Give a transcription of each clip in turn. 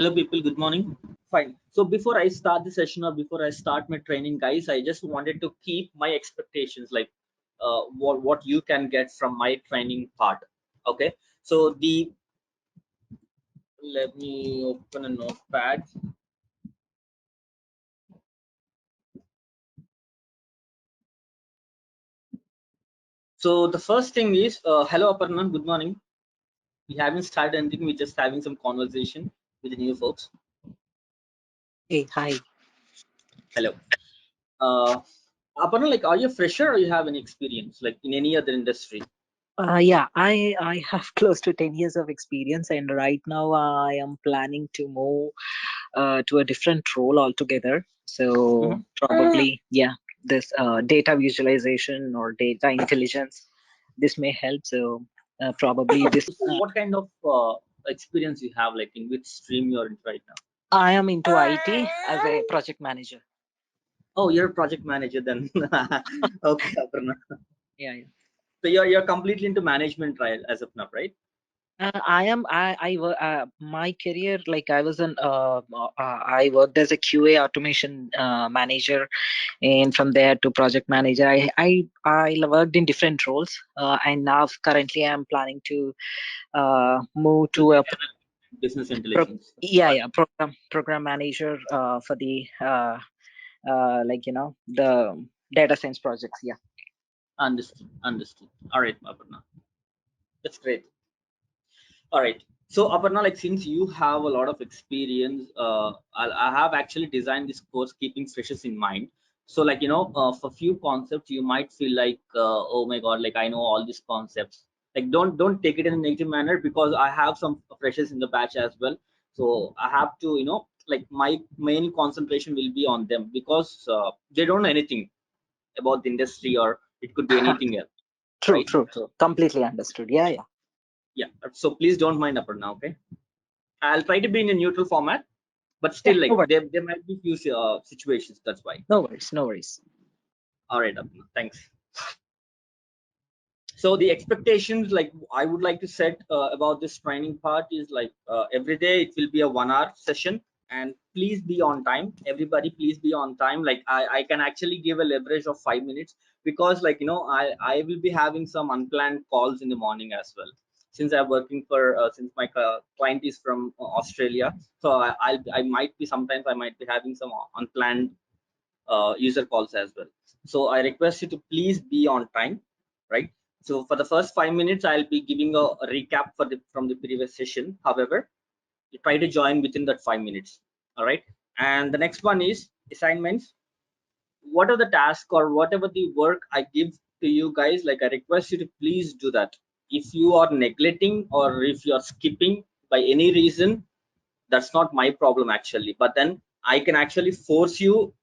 Hello people, good morning. Fine. So before I start the session or before I start my training, guys, I just wanted to keep my expectations like what you can get from my training part. Okay. So let me open a notepad. So the first thing is, hello Aparna, good morning. We haven't started anything, we're just having some conversation with the new folks. Hey, hi. Hello. Aparna, like, are you a fresher or you have any experience like in any other industry? Yeah, I have close to 10 years of experience, and right now I am planning to move to a different role altogether. So probably, yeah, this data visualization or data intelligence, this may help. So probably this. So what kind of experience you have, like in which stream you're in right now? I am into IT as a project manager. Oh, you're a project manager then. Okay, Aparna. Yeah, yeah. So you're completely into management right as of now, right? I am. My career, like I was I worked as a QA automation manager, and from there to project manager. I worked in different roles, and now currently I'm planning to move to a Business intelligence. program manager for the like the data science projects. Yeah. Understood. Understood. All right, Aparna. That's great. All right. So Aparna, like since you have a lot of experience, I have actually designed this course keeping freshers in mind. So like for few concepts you might feel like, oh my God, like I know all these concepts. Like don't take it in a negative manner because I have some freshers in the batch as well. So I have to like my main concentration will be on them because they don't know anything about the industry or it could be anything else, True, right? true, true. Completely understood. Yeah, yeah. Yeah. So please don't mind Aparna, okay? I'll try to be in a neutral format, but Yeah, still, no like worries. there might be few situations. That's why. No worries. No worries. All right, Abhinav, thanks. So the expectations, like I would like to set about this training part is like every day it will be a 1 hour session, and please be on time. Everybody, please be on time. Like I can actually give a leverage of 5 minutes because like I will be having some unplanned calls in the morning as well. Since I'm working for since my client is from Australia, so I might be sometimes I might be having some unplanned user calls as well. So I request you to please be on time, right? So for the first 5 minutes, I'll be giving a recap from the previous session. However, you try to join within that 5 minutes. All right. And the next one is assignments. What are the tasks or whatever the work I give to you guys? Like I request you to please do that. If you are neglecting or if you are skipping by any reason, that's not my problem actually. But then I can actually force you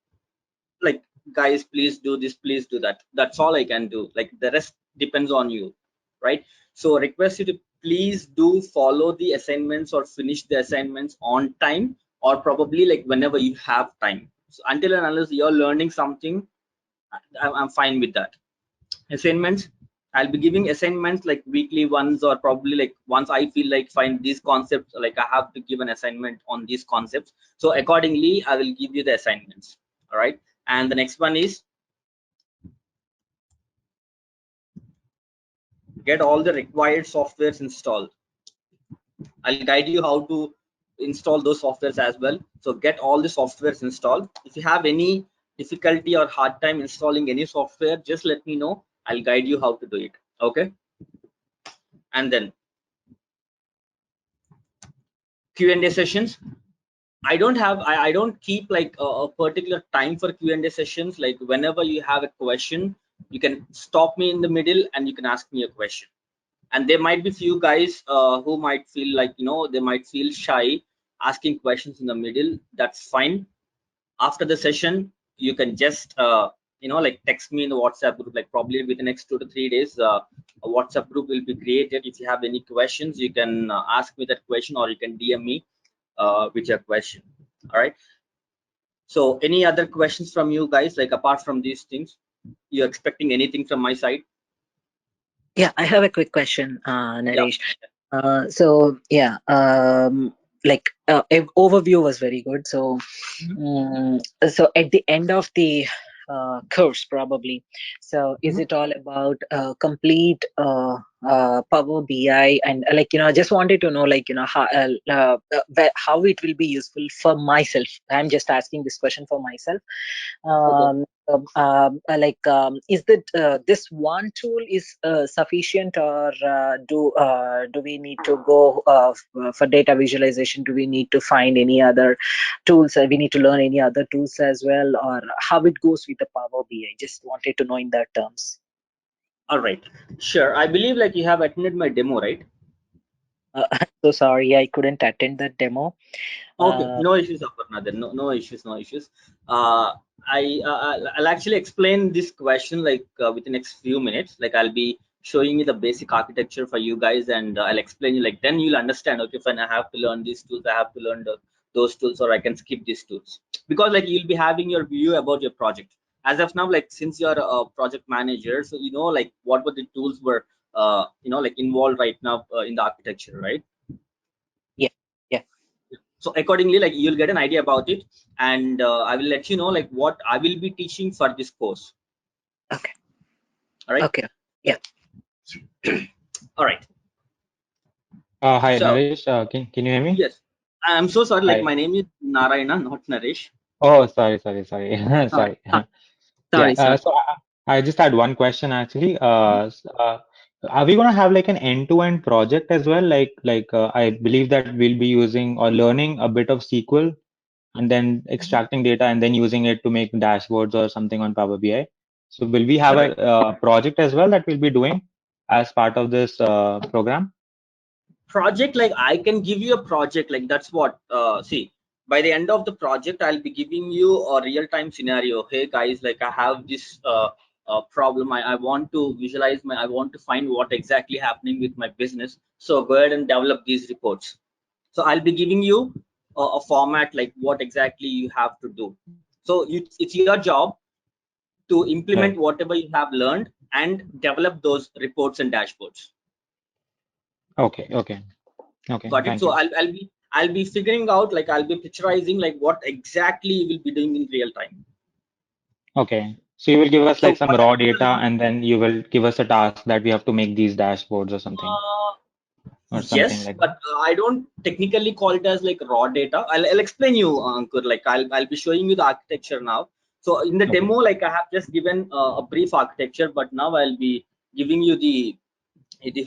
like guys please do this, please do that. That's all I can do. Like the rest depends on you, right? So request you to please do follow the assignments or finish the assignments on time or probably like whenever you have time. So until and unless you're learning something, I'm fine with that. Assignments, I'll be giving assignments like weekly ones or probably like once I feel like find these concepts like I have to give an assignment on these concepts, so accordingly I will give you the assignments. All right. And the next one is get all the required softwares installed. I'll guide you how to install those softwares as well. So get all the softwares installed. If you have any difficulty or hard time installing any software, just let me know. I'll guide you how to do it. Okay. And then Q&A sessions. I don't keep like a particular time for Q&A sessions. Like whenever you have a question, you can stop me in the middle and you can ask me a question. And there might be few guys who might feel like they might feel shy asking questions in the middle. That's fine. After the session you can just like text me in the WhatsApp group. Like probably within the next 2 to 3 days a WhatsApp group will be created. If you have any questions you can ask me that question or you can DM me with your question. All right. So any other questions from you guys, like apart from these things, you're expecting anything from my side? Yeah, I have a quick question, Yeah. Naresh. So yeah, like overview was very good. So Mhm. so at the end of the course, probably. So is Mhm. it all about complete Power BI, and I just wanted to know, how it will be useful for myself. I'm just asking this question for myself. Okay. Is that this one tool is sufficient, or do we need to go for data visualization? Do we need to find any other tools? We need to learn any other tools as well, or how it goes with the Power BI? Just wanted to know in that terms. All right. Sure. I believe like you have attended my demo, right? So sorry, I couldn't attend that demo. Okay, Uh, no issues, Aparna. Then no issues, no issues. Uh, I'll actually explain this question like within next few minutes. Like I'll be showing you the basic architecture for you guys, and I'll explain you. Like then you'll understand. Okay, when I have to learn these tools, I have to learn those tools, or I can skip these tools because like you'll be having your view about your project. As of now, like since you're a project manager, so you know like what were the tools were like involved right now in the architecture, right? yeah, yeah, So accordingly like you'll get an idea about it, and I will let you know like what I will be teaching for this course. okay, All right. okay, yeah. Yep. All right. Hi, So Naresh. Can you hear me? yes, I'm so sorry, like Hi. my name is Narayana, not Naresh. Oh, sorry. Sorry, Sorry. Yeah. sorry, sorry. So I just had one question actually. Are we gonna have like an end-to-end project as well? I believe that we'll be using or learning a bit of SQL and then extracting data and then using it to make dashboards or something on Power BI. So will we have a Correct. project as well that we'll be doing as part of this program? Project, like I can give you a project, like that's what see, by the end of the project I'll be giving you a real-time scenario. Hey guys, like I have this problem. I want to visualize I want to find what exactly happening with my business, so go ahead and develop these reports. So I'll be giving you a format like what exactly you have to do. So it's your job to implement Right. whatever you have learned and develop those reports and dashboards. Okay. Okay. Got it. Thank So you. I'll be figuring out, like I'll be picturizing like what exactly you will be doing in real time. Okay. So you will give us like So some what raw I'll be data doing, and then you will give us a task that we have to make these dashboards uh, or something yes, like that. but I don't technically call it as like raw data. I'll explain you, Ankur. Like I'll be showing you the architecture now. So in the Okay. demo, like I have just given a brief architecture, but now I'll be giving you the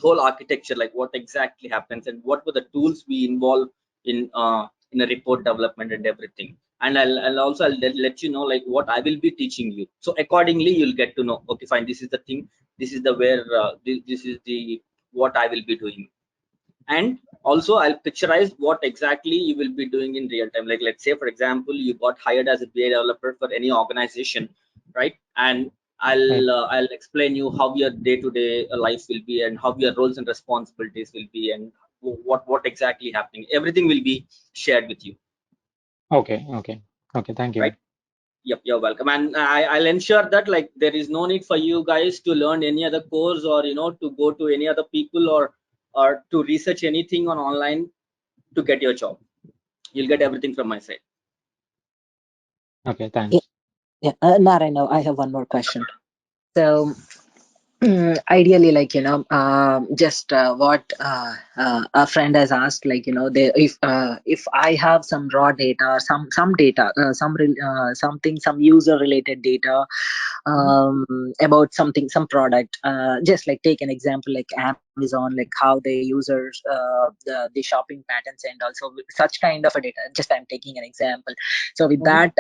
whole architecture, like what exactly happens and what were the tools we involve in a report development and everything. And I'll also let you know like what I will be teaching you. So accordingly you'll get to know, okay fine, this is the thing, this is the where this is the what I will be doing. And also I'll picturize what exactly you will be doing in real time. Like let's say for example you got hired as a BA developer for any organization, right? And Right. I'll explain you how your day-to-day life will be and how your roles and responsibilities will be and what exactly happening. Everything will be shared with you, Okay. Thank right? you. Yep, you're welcome. And I'll ensure that like there is no need for you guys to learn any other course, or to go to any other people, or to research anything on online to get your job. You'll get everything from my side. Okay. Yeah, Thanks. yeah. Narayana, I have one more question. So, ideally, just what a friend has asked, if I have some raw data, or some data, something, some user related data, Mhm. about something, some product, just like take an example like Amazon, like how the users, the shopping patterns, and also such kind of a data. Just I'm taking an example. So with Mhm. that,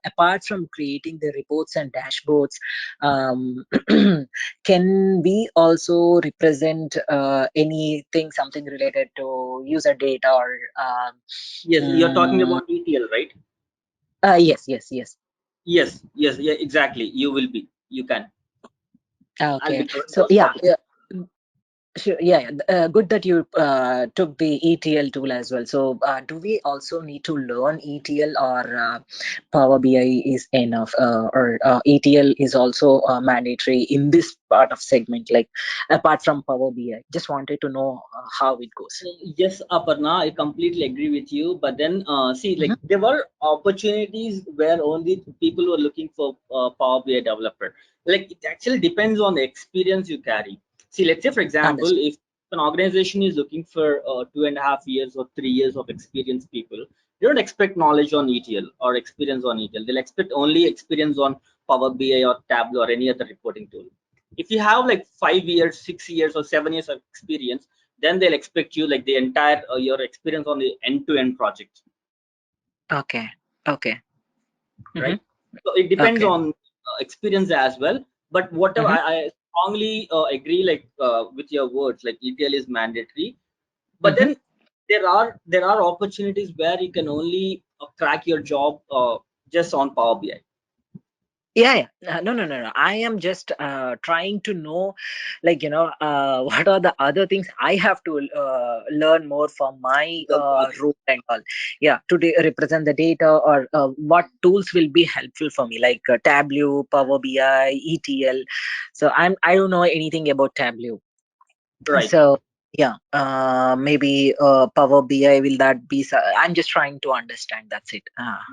apart from creating the reports and dashboards, um, can we also represent anything, something related to user data, or Yes, you're talking mm, about ETL, right? yes, yes, yes. Yes, yeah, exactly. You will be. You can. I'll be Okay, covering so those yeah, parts. yeah. Sure. Yeah. Good that you took the ETL tool as well. So, do we also need to learn ETL, or Power BI is enough, or ETL is also mandatory in this part of segment, like apart from Power BI? Just wanted to know how it goes. Yes, Aparna, I completely agree with you. But then, see, Mhm. like there were opportunities where only people were looking for Power BI developer. Like it actually depends on the experience you carry. See, let's say for example, Understood. if an organization is looking for 2.5 years or 3 years of experienced people, they don't expect knowledge on ETL or experience on ETL. They'll expect only experience on Power BI or Tableau or any other reporting tool. If you have like 5 years, 6 years, or 7 years of experience, then they'll expect you like the entire your experience on the end-to-end project, Okay. Okay. Hmm. right? So it depends Okay. on experience as well. But whatever, Hmm. I strongly agree like with your words, like ETL is mandatory. But Hmm. then there are opportunities where you can only crack your job just on Power BI. Yeah, yeah. No, no, no, no. I am just trying to know, like, what are the other things I have to learn more from my Got it. role and all. Yeah, to represent the data, or what tools will be helpful for me, like Tableau, Power BI, ETL. So I don't know anything about Tableau. Right. So yeah, maybe Power BI, will that be? I'm just trying to understand. That's it.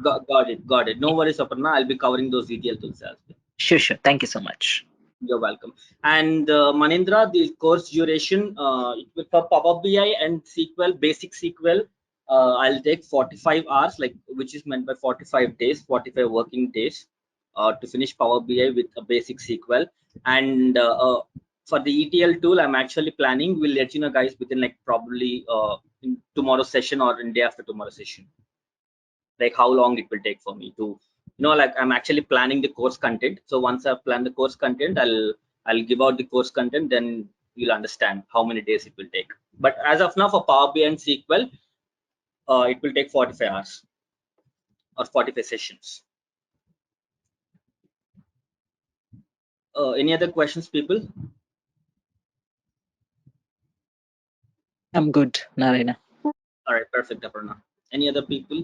Got it. No worries, Aparna. I'll be covering those ETL tools as well. Sure, sure. Thank you so much. You're welcome. And Manindra, the course duration for Power BI and SQL, basic SQL, I'll take 45 hours, like which is meant by 45 days, 45 working days, to finish Power BI with a basic SQL. And for the ETL tool, I'm actually planning. We'll let you know, guys, within like probably in tomorrow's session or in day after tomorrow's session, like how long it will take for me to, like I'm actually planning the course content. So once I've planned the course content, I'll give out the course content, then you'll understand how many days it will take. But as of now, for Power BI and SQL, it will take 45 hours or 45 sessions. Any other questions, people? I'm good, Narayana. All right, perfect, Aparna. Any other people?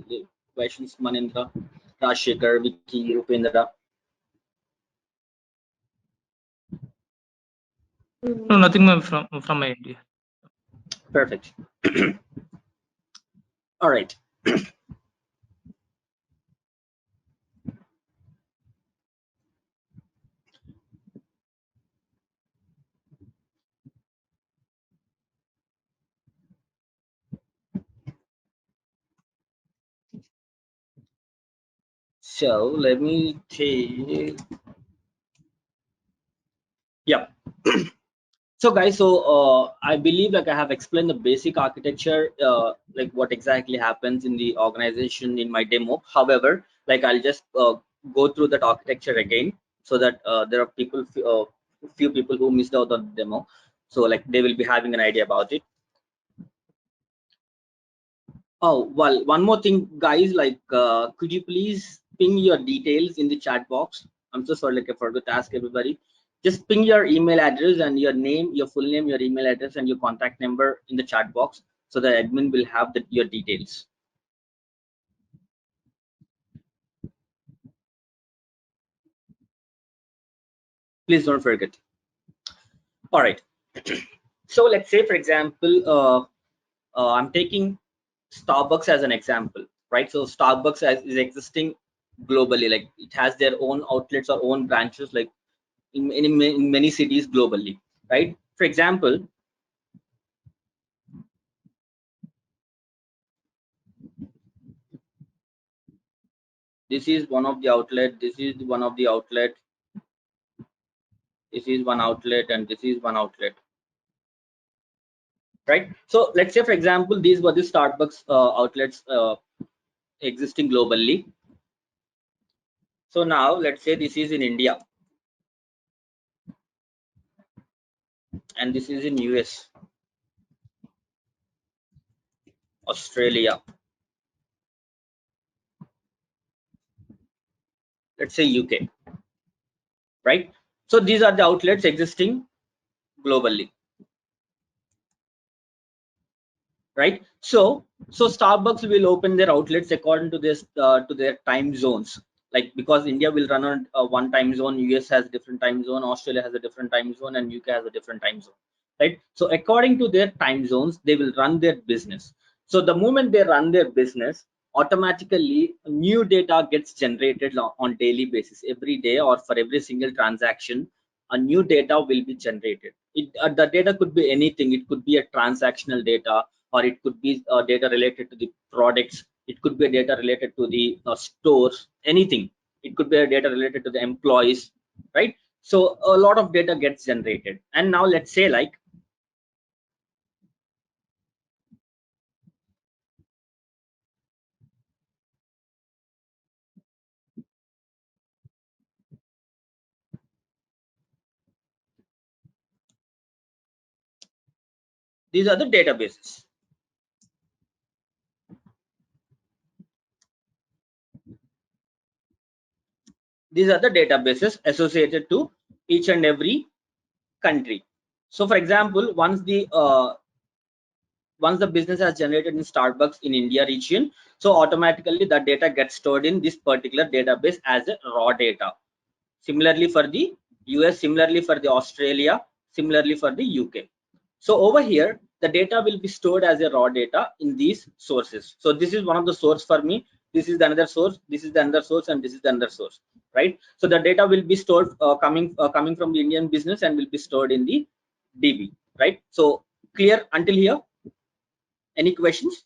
Questions? Manindra, Rajshekhar, Vicky, Rupendra. No, nothing from my end. Perfect. All right. So let me take. Yeah. So guys, so I believe like I have explained the basic architecture, like what exactly happens in the organization in my demo. However, like I'll just go through that architecture again, so that there are few people who missed out on the demo, so like they will be having an idea about it. Oh, well, one more thing, guys, like, could you please ping your details in the chat box? I'm so sorry, like I forgot to ask everybody. Just ping your email address and your name, your full name, your email address, and your contact number in the chat box, so the admin will have your details. Please don't forget. All right. So let's say, for example, I'm taking Starbucks as an example, right? So Starbucks is existing globally, like it has their own outlets or own branches, like in many cities globally, right? For example, this is one of the outlet, this is one of the outlet, this is one outlet, and this is one outlet, right? So let's say, for example, these were the Starbucks outlets existing globally. So now let's say this is in India, and this is in US, Australia, let's say UK, right? So these are the outlets existing globally. right? So Starbucks will open their outlets according to this to their time zones, like because India will run on one time zone, US has a different time zone, Australia has a different time zone, and UK has a different time zone, right? So according to their time zones, they will run their business. So the moment they run their business, automatically new data gets generated on daily basis, every day or for every single transaction. A new data will be generated. The data could be anything. It could be a transactional data, or it could be data related to the products. It could be a data related to the stores, anything. It could be a data related to the employees, right? So a lot of data gets generated. And now let's say like these are the databases. These are the databases associated to each and every country. So for example, once the business has generated in Starbucks in India region, so automatically the data gets stored in this particular database as a raw data. Similarly for the US, similarly for the Australia, similarly for the UK. So over here, the data will be stored as a raw data in these sources. So this is one of the source for me. This is the another source. This is the another source, and this is the another source, right? So the data will be stored coming from the Indian business and will be stored in the DB, right? So clear until here? Any questions?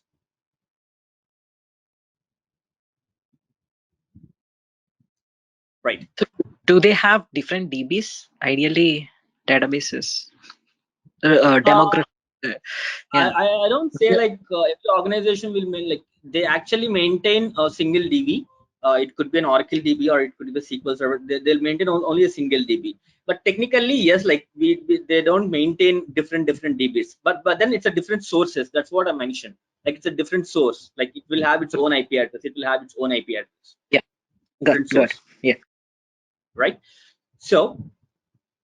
Right. So do they have different DBs? Ideally, databases, Uh, demographic. Uh, yeah. I don't say like every organization will like they actually maintain a single DB. It could be an Oracle DB or it could be a SQL server. They'll maintain only a single DB. But technically, yes, like they don't maintain different DBs. But then it's a different sources. That's what I mentioned. Like it's a different source. Like it will have its own IP address. It will have its own IP address. Yeah. Different Good. source. Yeah. Right. So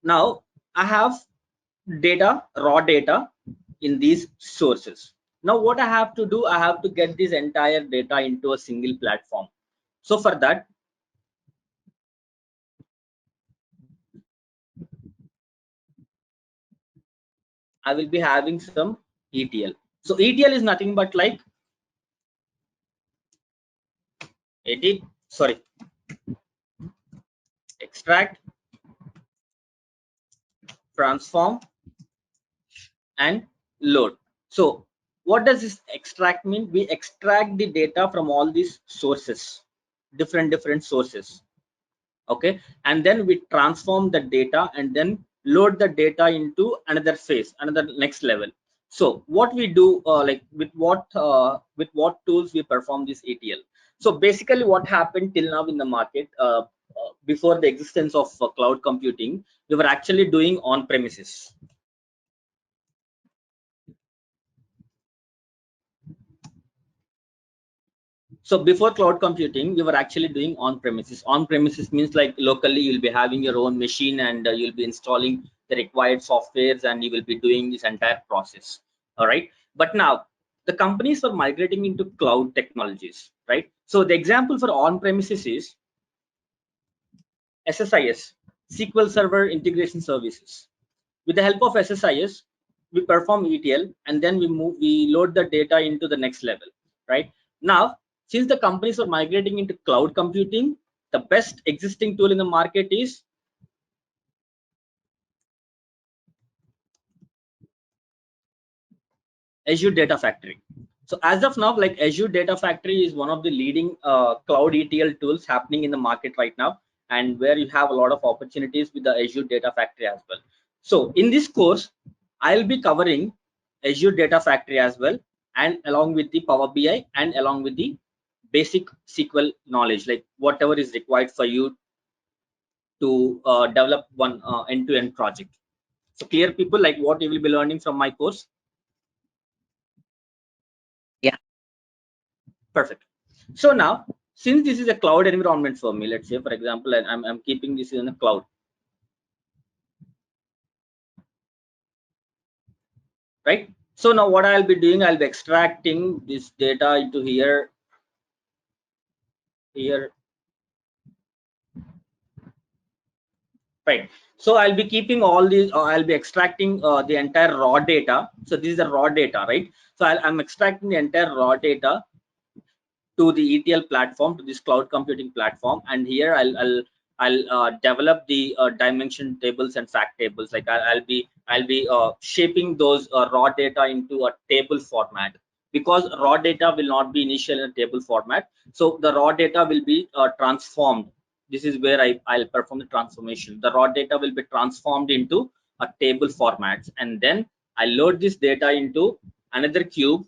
now I have data, raw data in these sources. Now what I have to do, I have to get this entire data into a single platform. So for that, I will be having some ETL. So ETL is nothing but like edit, sorry, extract, transform, and load. So what does this extract mean? We extract the data from all these sources, different sources. Okay, and then we transform the data and then load the data into another phase, another next level. So what we do, like with what tools we perform this ETL. So basically what happened till now in the market, before the existence of cloud computing, we were actually doing on premises. So before cloud computing, we were actually doing on premises. On premises means like locally you'll be having your own machine and you'll be installing the required softwares and you will be doing this entire process. All right. But now the companies are migrating into cloud technologies, right? So the example for on premises is SSIS, SQL Server Integration Services. With the help of SSIS, we perform ETL and then we load the data into the next level, right? Now, since the companies are migrating into cloud computing, the best existing tool in the market is Azure Data Factory. So as of now, like Azure Data Factory is one of the leading cloud ETL tools happening in the market right now, and where you have a lot of opportunities with the Azure Data Factory as well. So in this course, I'll be covering Azure Data Factory as well, and along with the Power BI and along with the basic SQL knowledge, like whatever is required for you to develop one end-to-end project. So clear people, like what you will be learning from my course. Yeah. Perfect. So now, since this is a cloud environment for me, let's say, for example, and I'm keeping this in a cloud, right? So now what I'll be doing, I'll be extracting this data into here. Right. So I'll be keeping all these, I'll be extracting the entire raw data. So this is the raw data, right? So I'm extracting the entire raw data to the ETL platform, to this cloud computing platform, and here I'll develop the dimension tables and fact tables. Like I'll be shaping those raw data into a table format, because raw data will not be initial in a table format. So the raw data will be transformed. This is where I'll perform the transformation. The raw data will be transformed into a table formats, and then I load this data into another cube.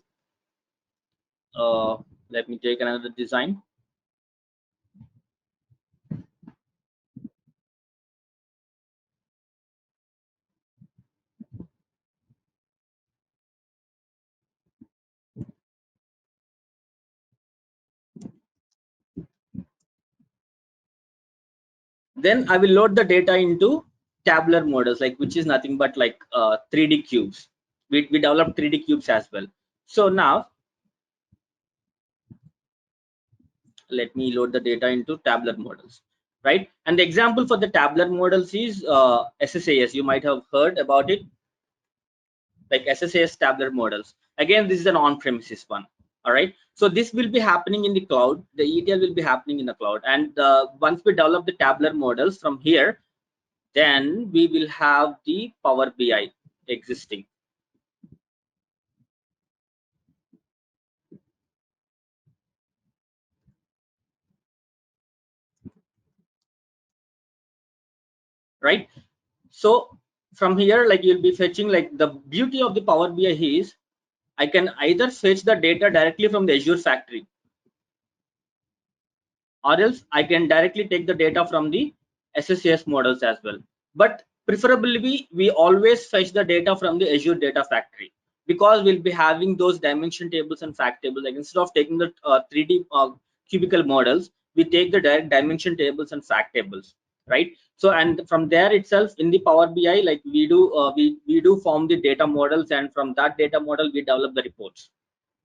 uh, Let me take another design. Then I will load the data into tabular models, like which is nothing but like 3D cubes. We develop 3D cubes as well. So now let me load the data into tabular models, right? And the example for the tabular models is SSAS. You might have heard about it, like SSAS tabular models. Again, this is an on-premises one. All right. So this will be happening in the cloud. The ETL will be happening in the cloud. And once we develop the tabular models from here, then we will have the Power BI existing. Right. So from here, like you'll be fetching, like the beauty of the Power BI is I can either fetch the data directly from the Azure factory, or else I can directly take the data from the SSAS models as well. But preferably, we always fetch the data from the Azure data factory, because we'll be having those dimension tables and fact tables. Like instead of taking the 3D cubical models, we take the direct dimension tables and fact tables, right? So and from there itself in the Power BI, like we do form the data models, and from that data model we develop the reports.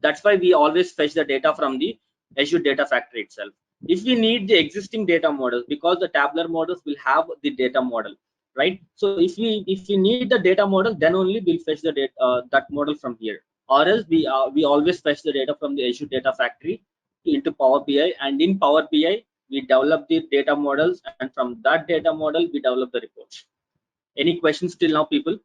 That's why we always fetch the data from the Azure data factory itself. If we need the existing data models, because the tabular models will have the data model, right? So if we need the data model, then only we'll fetch the data, that model from here. Or else we always fetch the data from the Azure data factory into Power BI, and in Power BI we develop the data models, and from that data model we develop the reports. Any questions till now, people?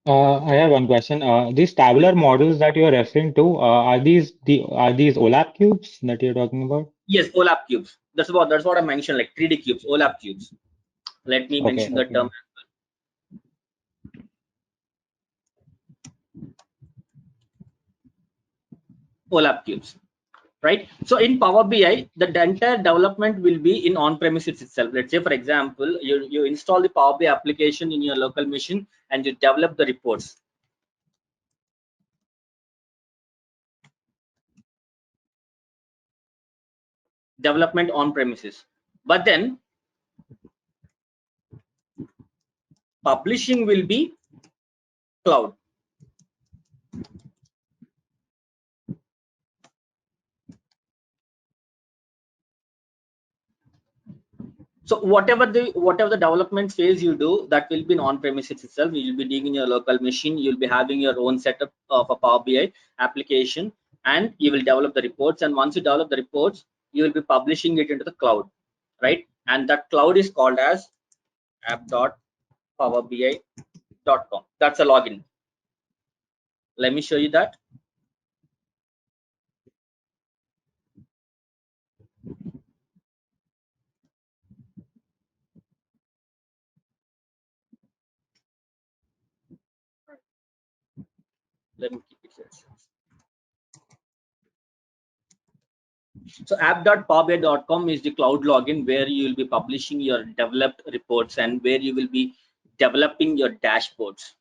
I have one question. These tabular models that you're referring to, are these OLAP cubes that you're talking about? Yes, OLAP cubes. That's what I mentioned, like 3D cubes, OLAP cubes. Let me Okay, mention the okay. term. OLAP cubes, right? So in Power BI, the entire development will be in on-premises itself. Let's say, for example, you install the Power BI application in your local machine and you develop the reports. Development on-premises, but then publishing will be cloud. So whatever the development phase you do, that will be in on-premises itself. You'll be doing in your local machine. You'll be having your own setup of a Power BI application, and you will develop the reports. And once you develop the reports, you will be publishing it into the cloud, right? And that cloud is called as app.powerbi.com. That's a login. Let me show you that. Let me keep it here. So app.powerbi.com is the cloud login where you will be publishing your developed reports and where you will be developing your dashboards.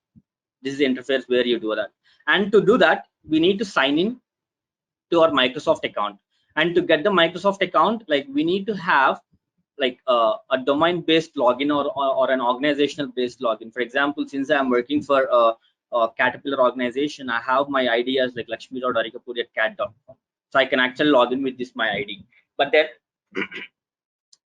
This is the interface where you do that. And to do that, we need to sign in to our Microsoft account. And to get the Microsoft account, like we need to have like a domain-based login or an organizational-based login. For example, since I'm working for a Caterpillar organization, I have my ID as like lakshmi.arikapuri@cat.com. So I can actually log in with this my ID. But then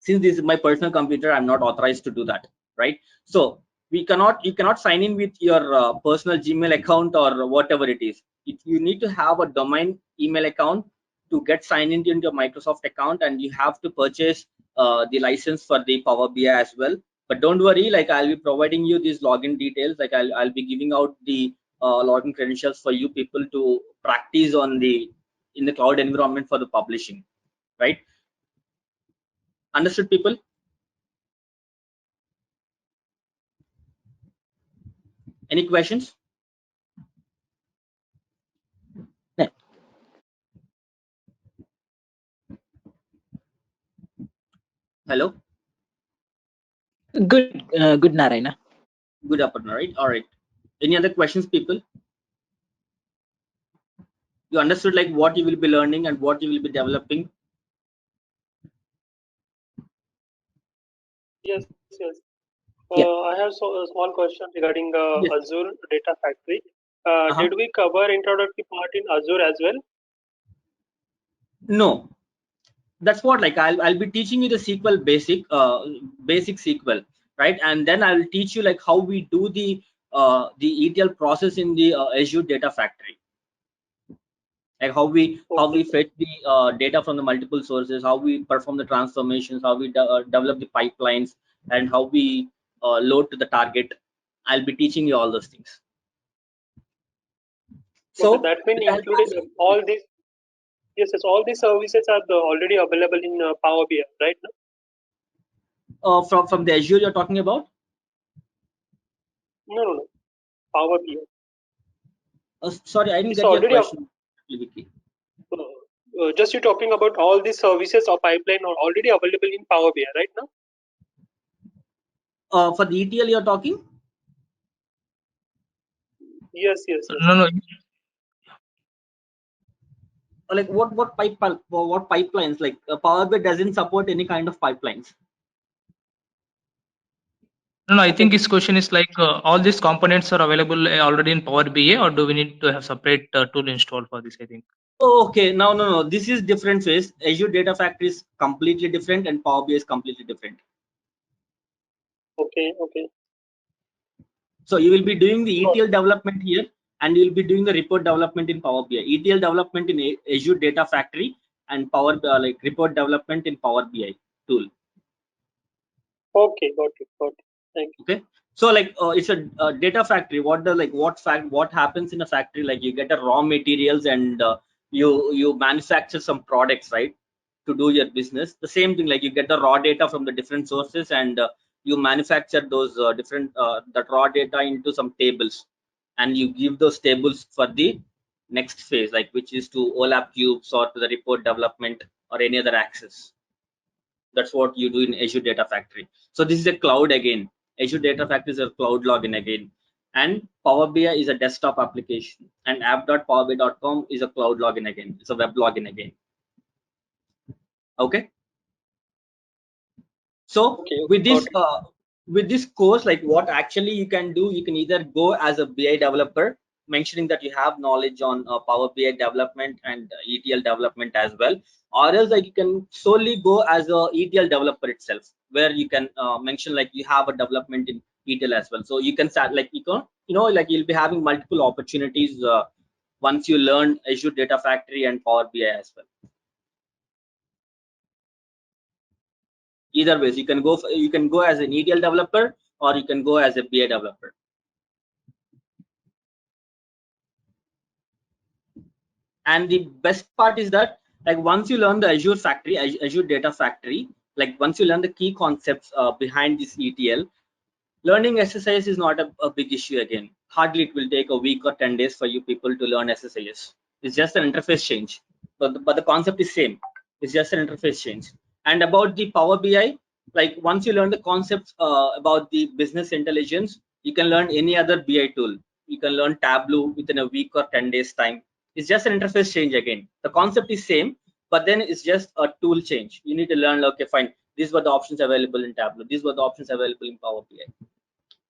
since this is my personal computer, I'm not authorized to do that, right? So you cannot sign in with your personal Gmail account or whatever it is. You need to have a domain email account to get signed into your Microsoft account, and you have to purchase the license for the Power BI as well. But don't worry, like I'll be providing you these login details. Like I'll be giving out the login credentials for you people to practice on the in the cloud environment for the publishing, right? Understood, people? Any questions? Hello? Good, Narayana. Good afternoon, right? All right. Any other questions, people? You understood like what you will be learning and what you will be developing? Yes, yes. Yeah. I have a small question regarding Yes. Azure Data Factory. Uh-huh. Did we cover introductory part in Azure as well? No. That's what like I'll be teaching you the SQL basic SQL, right? And then I'll teach you like how we do the ETL process in the Azure Data Factory. Like how we fetch the data from the multiple sources, how we perform the transformations, how we develop the pipelines, and how we load to the target. I'll be teaching you all those things. So Okay, that means including all these. Yes, yes, all these services are already available in Power BI, right? from the Azure you're talking about? No, no, no. Power BI. Sorry, I didn't It's get your already question, Vicky. just you talking about all these services or pipeline are already available in Power BI, right now? For the ETL you're talking? Yes, yes, yes. No. Like what pipelines? Like Power BI doesn't support any kind of pipelines. No, I think his question is like all these components are available already in Power BI, or do we need to have separate tool installed for this? I think. Oh, okay, no. This is different phase. Azure Data Factory is completely different, and Power BI is completely different. Okay, okay. So you will be doing the ETL development here, and you will be doing the report development in Power BI. ETL development in Azure Data Factory, and like report development in Power BI tool. Okay, got it. Thank you. Okay, so like it's a data factory. What happens in a factory? Like you get a raw materials, and you manufacture some products, right, to do your business. The same thing, like you get the raw data from the different sources, and you manufacture those different that raw data into some tables, and you give those tables for the next phase, like which is to OLAP cubes or to the report development or any other access. That's what you do in Azure Data Factory. So this is a cloud again. Azure Data Factory is a cloud login again, and Power BI is a desktop application, and app.powerbi.com is a cloud login again. It's a web login again. Okay. So Okay, with this course, like what actually you can do, you can either go as a BI developer, mentioning that you have knowledge on Power BI development and ETL development as well, or else like you can solely go as a ETL developer itself, where you can mention like you have a development in ETL as well. So you can start like like you'll be having multiple opportunities once you learn Azure Data Factory and Power BI as well. Either ways, you can go as an ETL developer, or you can go as a BI developer. And the best part is that like once you learn the Azure Data Factory, like once you learn the key concepts behind this ETL, learning SSIS is not a big issue again. Hardly it will take a week or 10 days for you people to learn SSIS. It's just an interface change, but the concept is same. It's just an interface change. And about the Power BI, like once you learn the concepts about the business intelligence, you can learn any other BI tool. You can learn Tableau within a week or 10 days time. It's just an interface change again. The concept is same, but then it's just a tool change. You need to learn, okay, fine, These were the options available in Tableau. These were the options available in Power BI.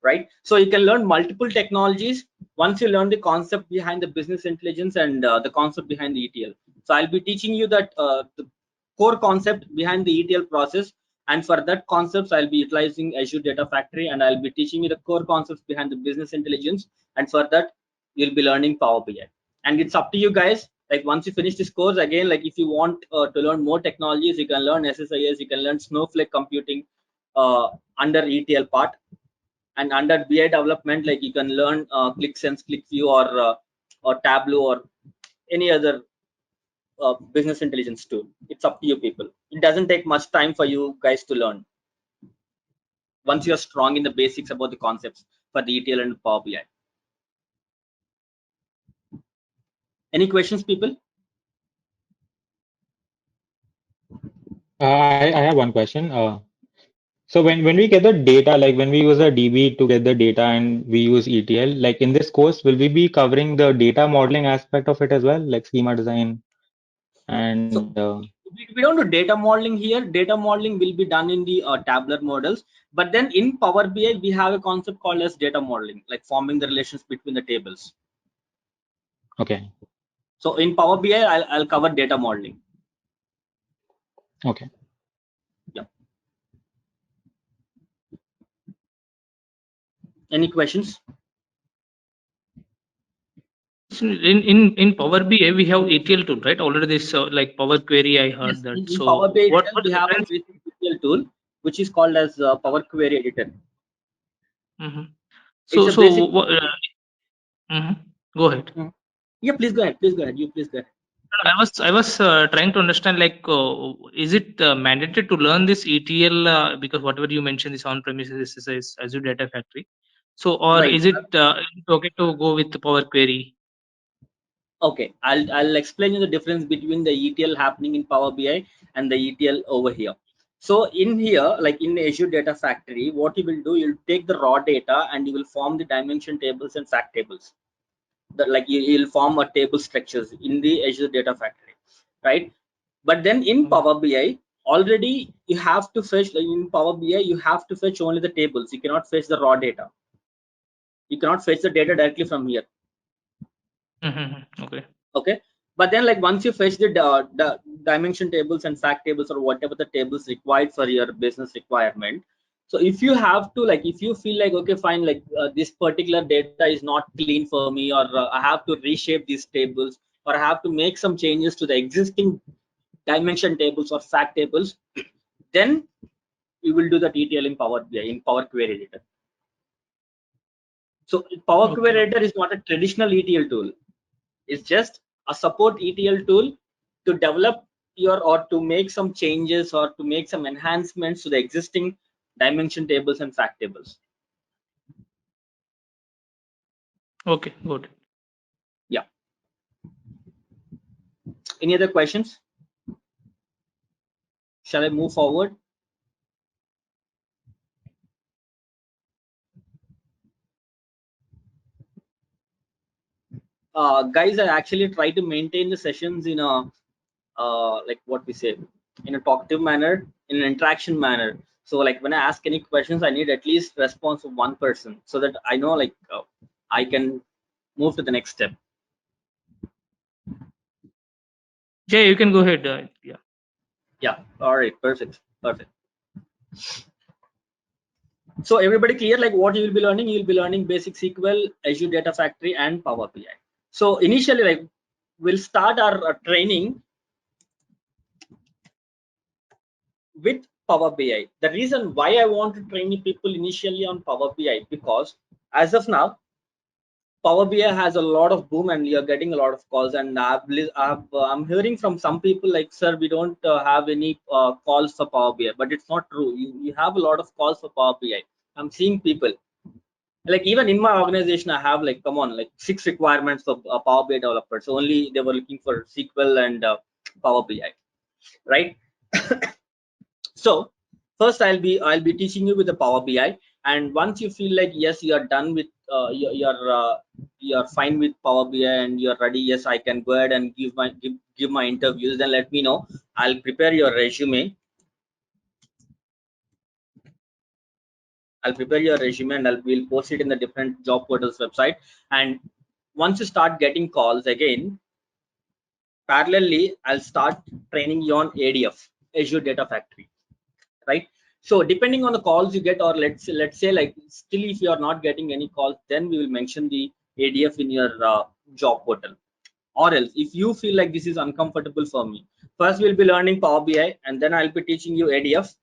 Right? So you can learn multiple technologies once you learn the concept behind the business intelligence and the concept behind the ETL. So I'll be teaching you that the core concept behind the ETL process, and for that concepts I'll be utilizing Azure Data Factory, and I'll be teaching you the core concepts behind the business intelligence, and for that you'll be learning Power BI. And it's up to you guys. Like once you finish this course, again, like if you want to learn more technologies, you can learn SSIS, you can learn Snowflake computing under ETL part. And under BI development, like you can learn ClickSense, ClickView, or Tableau, or any other business intelligence tool. It's up to you people. It doesn't take much time for you guys to learn once you're strong in the basics about the concepts for the ETL and Power BI. Any questions, people? I have one question. So when we get the data, like when we use a DB to get the data and we use ETL, like in this course, will we be covering the data modeling aspect of it as well, like schema design and So we don't do data modeling here. Data modeling will be done in the tabular models. But then in Power BI, we have a concept called as data modeling, like forming the relations between the tables. okay. So in Power BI, I'll cover data modeling. Okay. Yeah. Any questions? In Power BI we have ETL tool, right? Already this like Power Query, I heard Yes, that. in So Power BI what's itself, we the have a difference? basic ETL tool, which is called as Power Query Editor. Mm-hmm. It's So a basic. Go ahead. Yeah, please go ahead. Please go ahead. You please go ahead. I was trying to understand, like, is it mandatory to learn this ETL because whatever you mentioned is on premises is Azure Data Factory. So, or Right. is it okay to go with the Power Query? Okay, I'll explain you the difference between the ETL happening in Power BI and the ETL over here. So in here, like in Azure Data Factory, what you will do, you'll take the raw data and you will form the dimension tables and fact tables. Like you'll form a table structures in the Azure Data Factory, right? But then in Power BI, already you have to fetch, like in Power BI, you have to fetch only the tables. You cannot fetch the raw data. You cannot fetch the data directly from here. Okay. Okay, but then like once you fetch the dimension tables and fact tables or whatever the tables required for your business requirement, so if you have to, like if you feel like, okay fine, like this particular data is not clean for me, or I have to reshape these tables, or I have to make some changes to the existing dimension tables or fact tables, then you will do the ETL in Power BI, in Power Query Editor. So Power Query Editor is not a traditional ETL tool. It's just a support ETL tool to develop your, or to make some changes, or to make some enhancements to the existing dimension tables and fact tables. Okay, good. Yeah. Any other questions? Shall I move forward? Guys, I actually try to maintain the sessions in a like what we say, in a talkative manner, in an interaction manner. So like when I ask any questions, I need at least response of one person, so that I know like I can move to the next step. Jay, you can go ahead. Yeah. Yeah. All right. Perfect. Perfect. So everybody clear, like what you will be learning? You will be learning basic SQL, Azure Data Factory, and Power BI. So initially, like we'll start our training with Power BI. The reason why I want to train people initially on Power BI, because as of now, Power BI has a lot of boom and you're getting a lot of calls. And I'm hearing from some people like, sir, we don't have any calls for Power BI, but it's not true. You have a lot of calls for Power BI. I'm seeing people, like even in my organization, I have like, come on, like 6 requirements for Power BI developers. Only they were looking for SQL and Power BI, right? So first I'll be teaching you with the Power BI, and once you feel like yes, you are done with you're fine with Power BI and you're ready, yes, I can go ahead and give my interviews, then let me know. I'll prepare your resume. I'll prepare your resume and we'll post it in the different job portals website. And once you start getting calls again, parallelly, I'll start training you on ADF, Azure Data Factory, right? So depending on the calls you get, or let's say like still if you are not getting any calls, then we will mention the ADF in your job portal. Or else, if you feel like this is uncomfortable for me, first we'll be learning Power BI, and then I'll be teaching you ADF.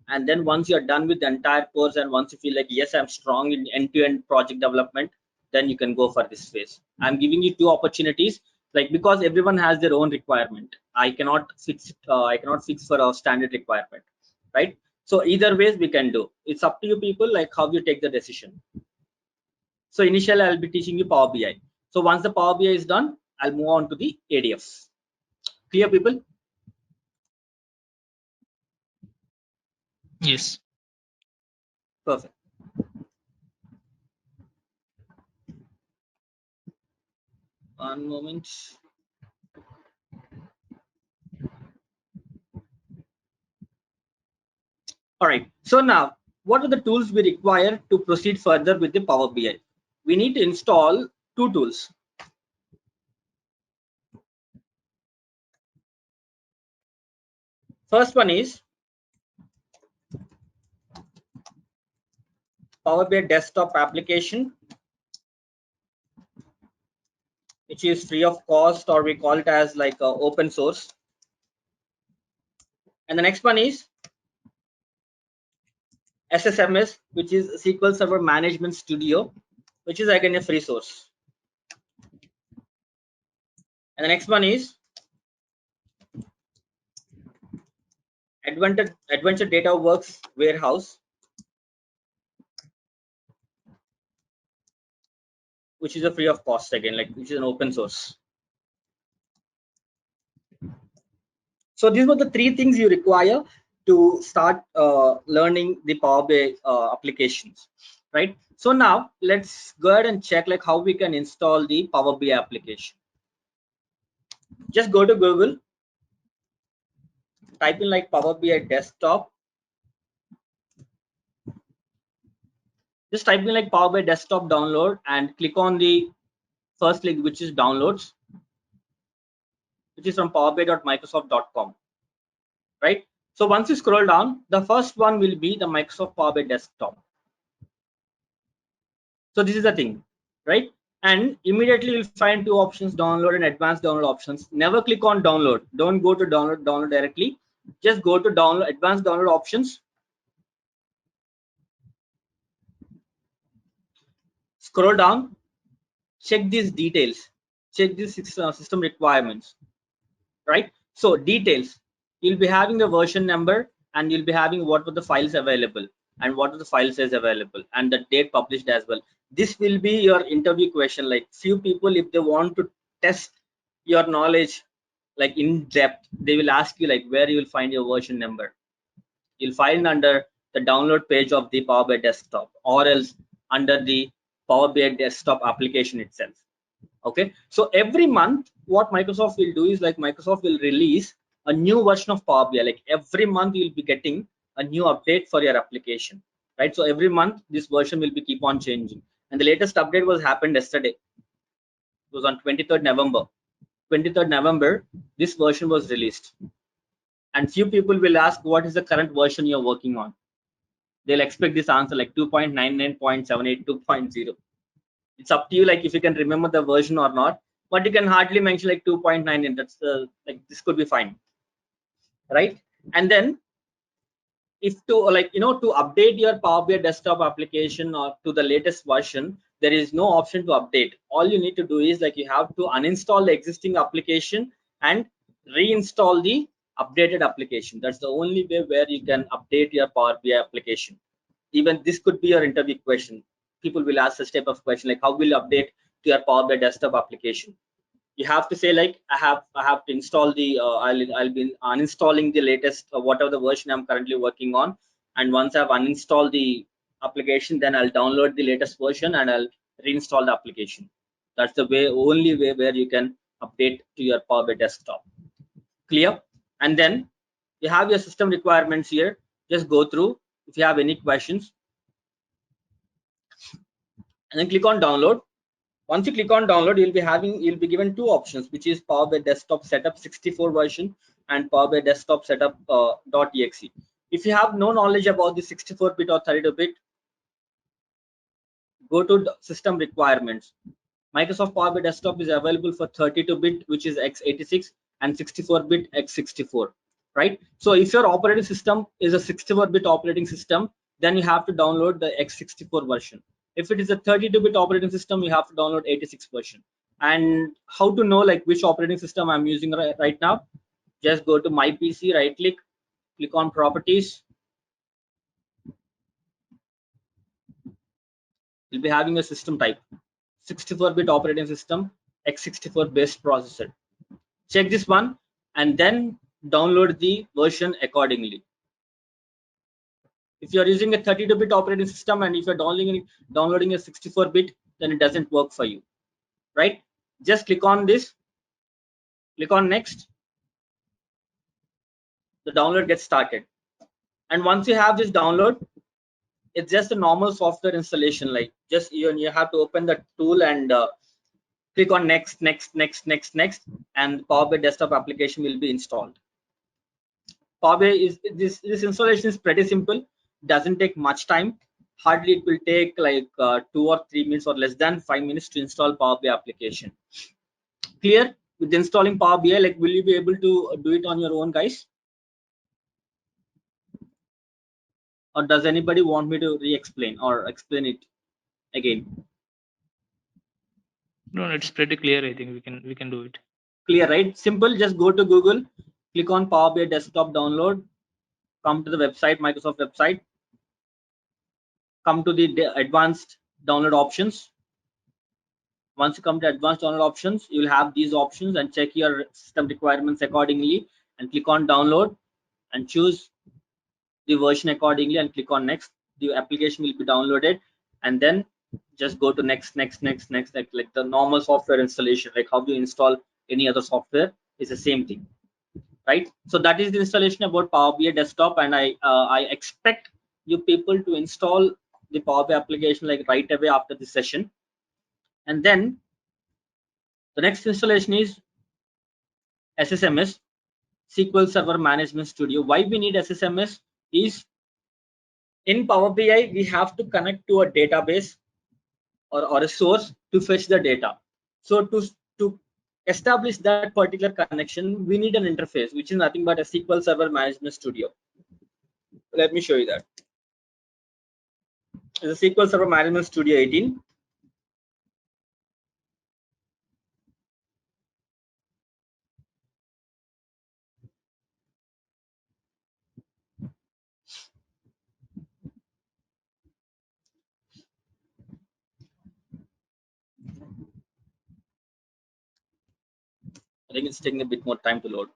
And then once you're done with the entire course, and once you feel like yes, I'm strong in end-to-end project development, then you can go for this phase. I'm giving you two opportunities, like because everyone has their own requirement. I cannot fix for a standard requirement, right? So either ways we can do. It's up to you people, like how you take the decision. So initially I'll be teaching you Power BI. So once the Power BI is done, I'll move on to the ADF. Clear, people? Yes. Perfect. One moment. All right. So now, what are the tools we require to proceed further with the Power BI? We need to install two tools. First one is Power BI desktop application, which is free of cost, or we call it as like open source. And the next one is SSMS, which is SQL Server Management Studio, which is again a free source. And the next one is Adventure Data Works Warehouse, which is a free of cost again, like which is an open source. So these were the three things you require to start learning the Power BI applications, right? So now let's go ahead and check like how we can install the Power BI application. Just go to Google, type in like Power BI desktop. Just type in like Power BI desktop download and click on the first link, which is downloads, which is from powerbi.microsoft.com, right? So once you scroll down, the first one will be the Microsoft Power BI desktop. So this is the thing, right? And immediately you'll find two options, download and advanced download options. Never click on download. Don't go to download directly. Just go to download, advanced download options. Scroll down, check these details, check these system requirements, right? So details, you'll be having the version number, and you'll be having what were the files available and what are the file size available and the date published as well. This will be your interview question. Like few people, if they want to test your knowledge like in depth, they will ask you like where you will find your version number. You'll find under the download page of the Power BI desktop, or else under the Power BI desktop application itself. Okay, so every month what Microsoft will do is like Microsoft will release a new version of Power BI. Like every month you'll be getting a new update for your application, right? So every month this version will be keep on changing, and the latest update was happened yesterday. It was on 23rd November. 23rd November, this version was released, and few people will ask what is the current version you're working on. They'll expect this answer like 2.99.78, 2.0. It's up to you, like if you can remember the version or not, but you can hardly mention like 2.9, and that's like this could be fine, right? And then if to like to update your Power BI desktop application or to the latest version, there is no option to update. All you need to do is like you have to uninstall the existing application and reinstall the updated application. That's the only way where you can update your Power BI application. Even this could be your interview question. People will ask this type of question like how will you update to your Power BI desktop application. You have to say like I have to install the I'll be uninstalling the latest whatever the version I'm currently working on, and once I've uninstalled the application, then I'll download the latest version and I'll reinstall the application. That's the only way where you can update to your Power BI desktop. Clear? And then you have your system requirements here. Just go through. If you have any questions, and then click on download. Once you click on download, you'll be given two options, which is Power BI Desktop Setup 64 version and Power BI Desktop Setup .exe. If you have no knowledge about the 64-bit or 32-bit, go to system requirements. Microsoft Power BI Desktop is available for 32-bit, which is x86, and 64-bit x64, right? So if your operating system is a 64-bit operating system, then you have to download the x64 version. If it is a 32-bit operating system, you have to download 86 version. And how to know like which operating system I'm using right now? Just go to my PC, right click on properties. You'll be having a system type 64-bit operating system, x64 based processor. Check this one and then download the version accordingly. If you are using a 32-bit operating system and if you're downloading a 64-bit, then it doesn't work for you, right? Just click on this, click on next. The download gets started, and once you have this download, it's just a normal software installation. Like just you have to open the tool and click on next, and Power BI desktop application will be installed. Power BI is this installation is pretty simple, doesn't take much time. Hardly it will take like 2 or 3 minutes or less than 5 minutes to install Power BI application. Clear with installing Power BI? Like, will you be able to do it on your own, guys? Or does anybody want me to re-explain or explain it again? No, it's pretty clear. I think we can do it. Clear, right? Simple. Just go to Google, click on Power BI desktop download, come to the website, Microsoft website, come to the advanced download options. Once you come to advanced download options, you will have these options, and check your system requirements accordingly and click on download and choose the version accordingly and click on next. The application will be downloaded, and then just go to next, like the normal software installation, like how you install any other software is the same thing, right? So that is the installation about Power BI desktop, and I expect you people to install the Power BI application like right away after this session. And then the next installation is SSMS, SQL Server Management Studio. Why we need SSMS is in Power BI we have to connect to a database or a source to fetch the data. So to establish that particular connection, we need an interface, which is nothing but a SQL Server Management Studio. Let me show you that. It's a SQL Server Management Studio 18. I think it's taking a bit more time to load.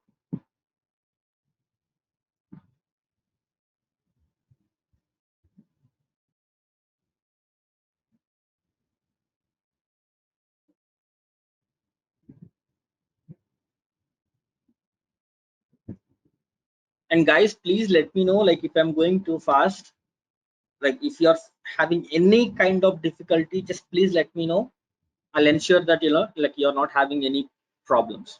And guys, please let me know like if I'm going too fast. Like if you're having any kind of difficulty, just please let me know. I'll ensure that like you're not having any problems.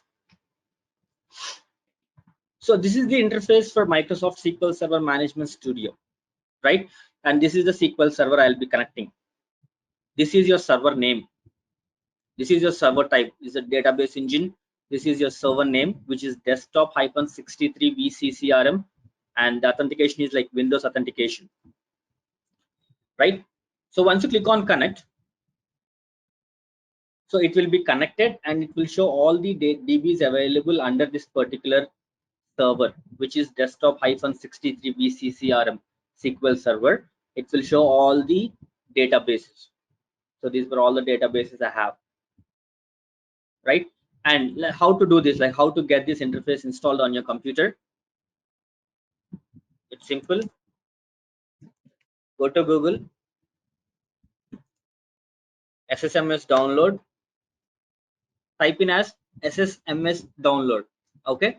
So this is the interface for Microsoft SQL Server Management Studio, right? And this is the SQL Server I'll be connecting. This is your server name. This is your server type. This is a database engine. This is your server name, which is desktop-63 VCCRM, and the authentication is like Windows authentication, right? So once you click on connect, so it will be connected and it will show all the DBs available under this particular server, which is desktop-63 VCCRM SQL Server. It will show all the databases. So these were all the databases I have, right? And how to do this, like how to get this interface installed on your computer? It's simple. Go to Google, SSMS download, type in as SSMS download, okay?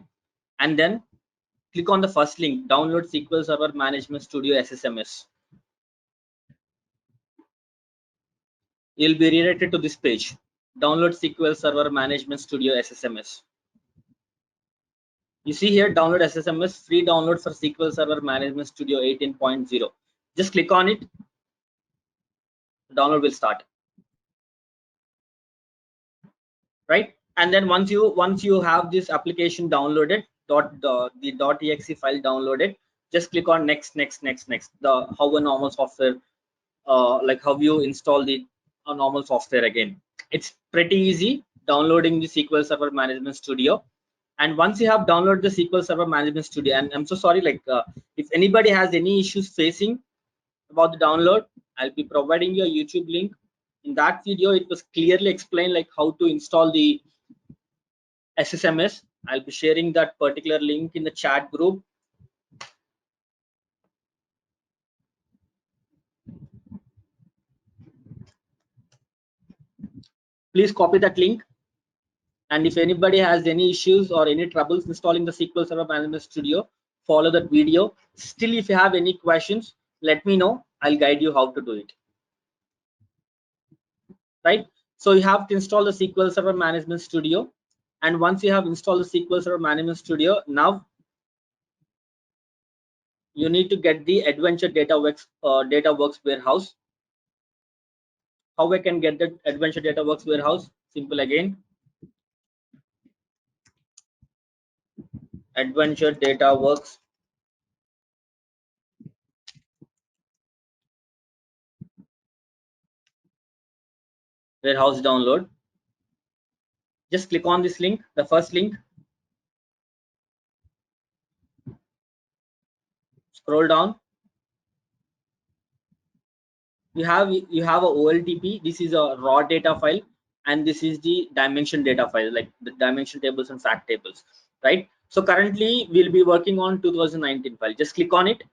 And then click on the first link, download SQL Server Management Studio SSMS. you'll be redirected to this page. Download SQL Server Management Studio SSMS. You see here, download SSMS, free download for SQL Server Management Studio 18.0. Just click on it. Download will start. Right, and then once you have this application downloaded, the .exe file downloaded, just click on next. The how a normal software, like how you install the normal software again. It's pretty easy downloading the SQL Server Management Studio. And once you have downloaded the SQL Server Management Studio, and I'm so sorry, like if anybody has any issues facing about the download, I'll be providing you a YouTube link. In that video, it was clearly explained like how to install the SSMS. I'll be sharing that particular link in the chat group. Please copy that link. And if anybody has any issues or any troubles installing the SQL Server Management Studio, follow that video. Still, if you have any questions, let me know. I'll guide you how to do it. Right? So you have to install the SQL Server Management Studio. And once you have installed the SQL Server Management Studio, now you need to get the Adventure DataWorks warehouse. How I can get the Adventure DataWorks warehouse? Simple again. Adventure DataWorks warehouse download. Just click on this link, the first link. Scroll down. You have a OLTP. This is a raw data file, and this is the dimension data file, like the dimension tables and fact tables, right? So currently we'll be working on 2019 file. Just click on it.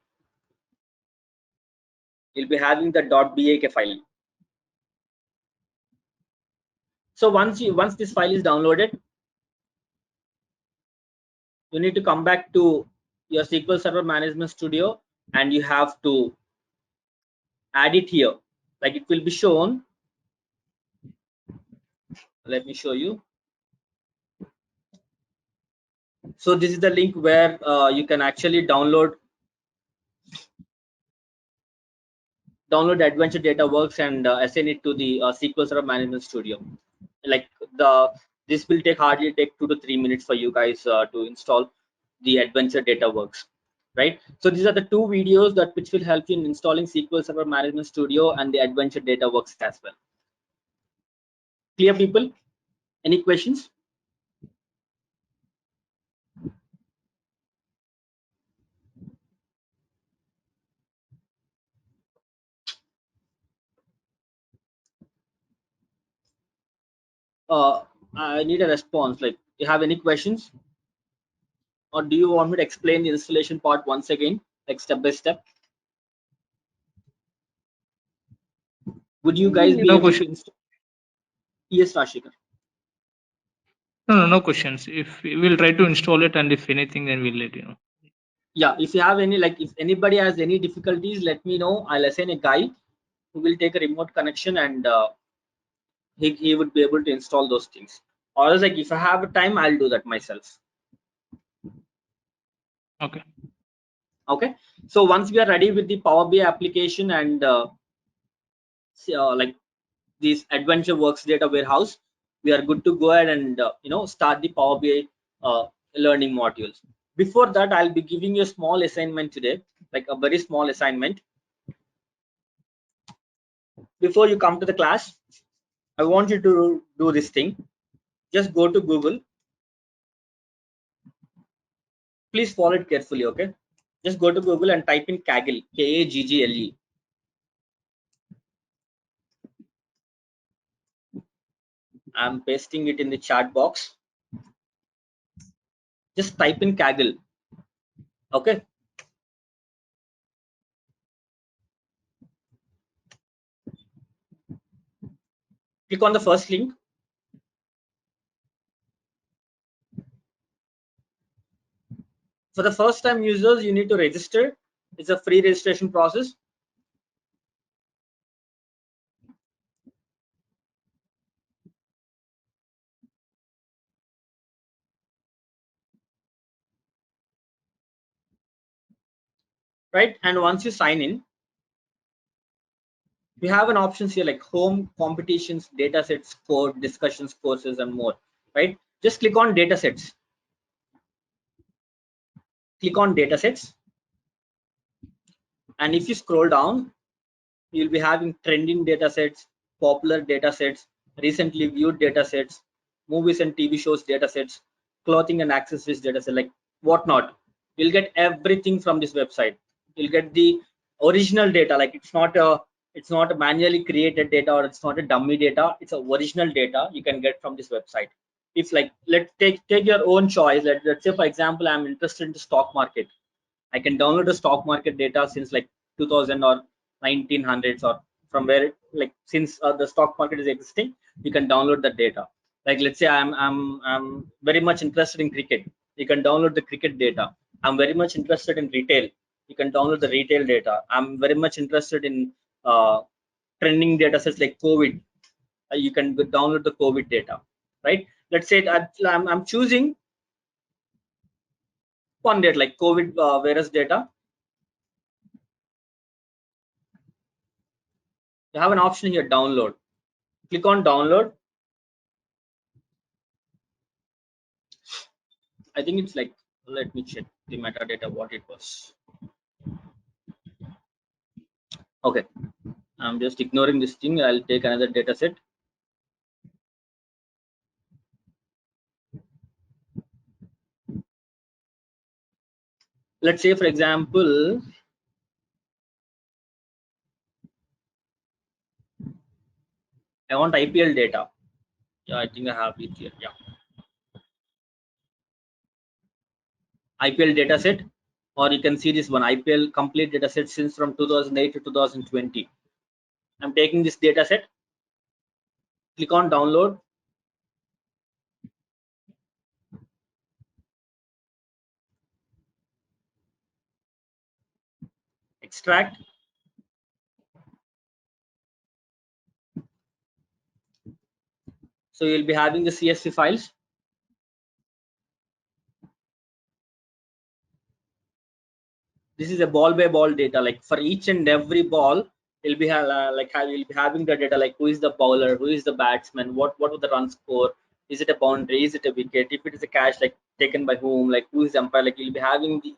You'll be having the .bak file. So once this file is downloaded, you need to come back to your SQL Server Management Studio, and you have to add it here. Like it will be shown. Let me show you. So this is the link where you can actually download Adventure DataWorks and assign it to the SQL Server Management Studio. Like this will hardly take 2 to 3 minutes for you guys to install the Adventure DataWorks, right? So these are the two videos which will help you in installing SQL Server Management Studio and the Adventure DataWorks as well. Clear, people? Any questions? I need a response. Like, you have any questions, or do you want me to explain the installation part once again, like step by step? Would you guys be No able to question. install? Yes, Rashikar. No questions. If we'll try to install it, and if anything, then we'll let you know. Yeah, if you have any, like if anybody has any difficulties, let me know. I'll assign a guy who will take a remote connection, and he would be able to install those things. Or else, like if I have a time, I'll do that myself. Okay. Okay. So once we are ready with the Power BI application and like this Adventure Works data warehouse, we are good to go ahead and start the Power BI learning modules. Before that, I'll be giving you a small assignment today, like a very small assignment. Before you come to the class, I want you to do this thing. Just go to Google. Please follow it carefully, okay? Just go to Google and type in Kaggle, Kaggle. I'm pasting it in the chat box. Just type in Kaggle, okay? Click on the first link. For the first time users, you need to register. It's a free registration process. right? And once you sign in, you have an options here like home, competitions, data sets, code, discussions, courses, and more, right? Just click on data sets. Click on data sets. And if you scroll down, you'll be having trending data sets, popular data sets, recently viewed data sets, movies and TV shows data sets, clothing and accessories data set, like whatnot. You'll get everything from this website. You'll get the original data, like it's not a manually created data, or it's not a dummy data. It's a original data you can get from this website. If like let's take your own choice. Let's say for example I'm interested in the stock market. I can download the stock market data since like 2000 or 1900s, or from where like since the stock market is existing, you can download the data. Like let's say I'm very much interested in cricket. You can download the cricket data. I'm very much interested in retail. You can download the retail data. I'm very much interested in trending data sets like COVID. You can download the COVID data, right? Let's say I'm choosing one data like COVID virus data. You have an option here, download. Click on download. I think it's like, let me check the metadata what it was. Okay, I'm just ignoring this thing. I'll take another data set. Let's say for example I want IPL data. Yeah, I think I have it here. Yeah, IPL data set, or you can see this one, IPL complete data set since from 2008 to 2020. I'm taking this data set. Click on download. Extract. So you'll be having the CSV files. This is a ball by ball data, like for each and every ball you'll be you'll be having the data like who is the bowler, who is the batsman, what was the run score, is it a boundary, is it a wicket, if it is a catch like taken by whom, like who is the umpire, like you'll be having the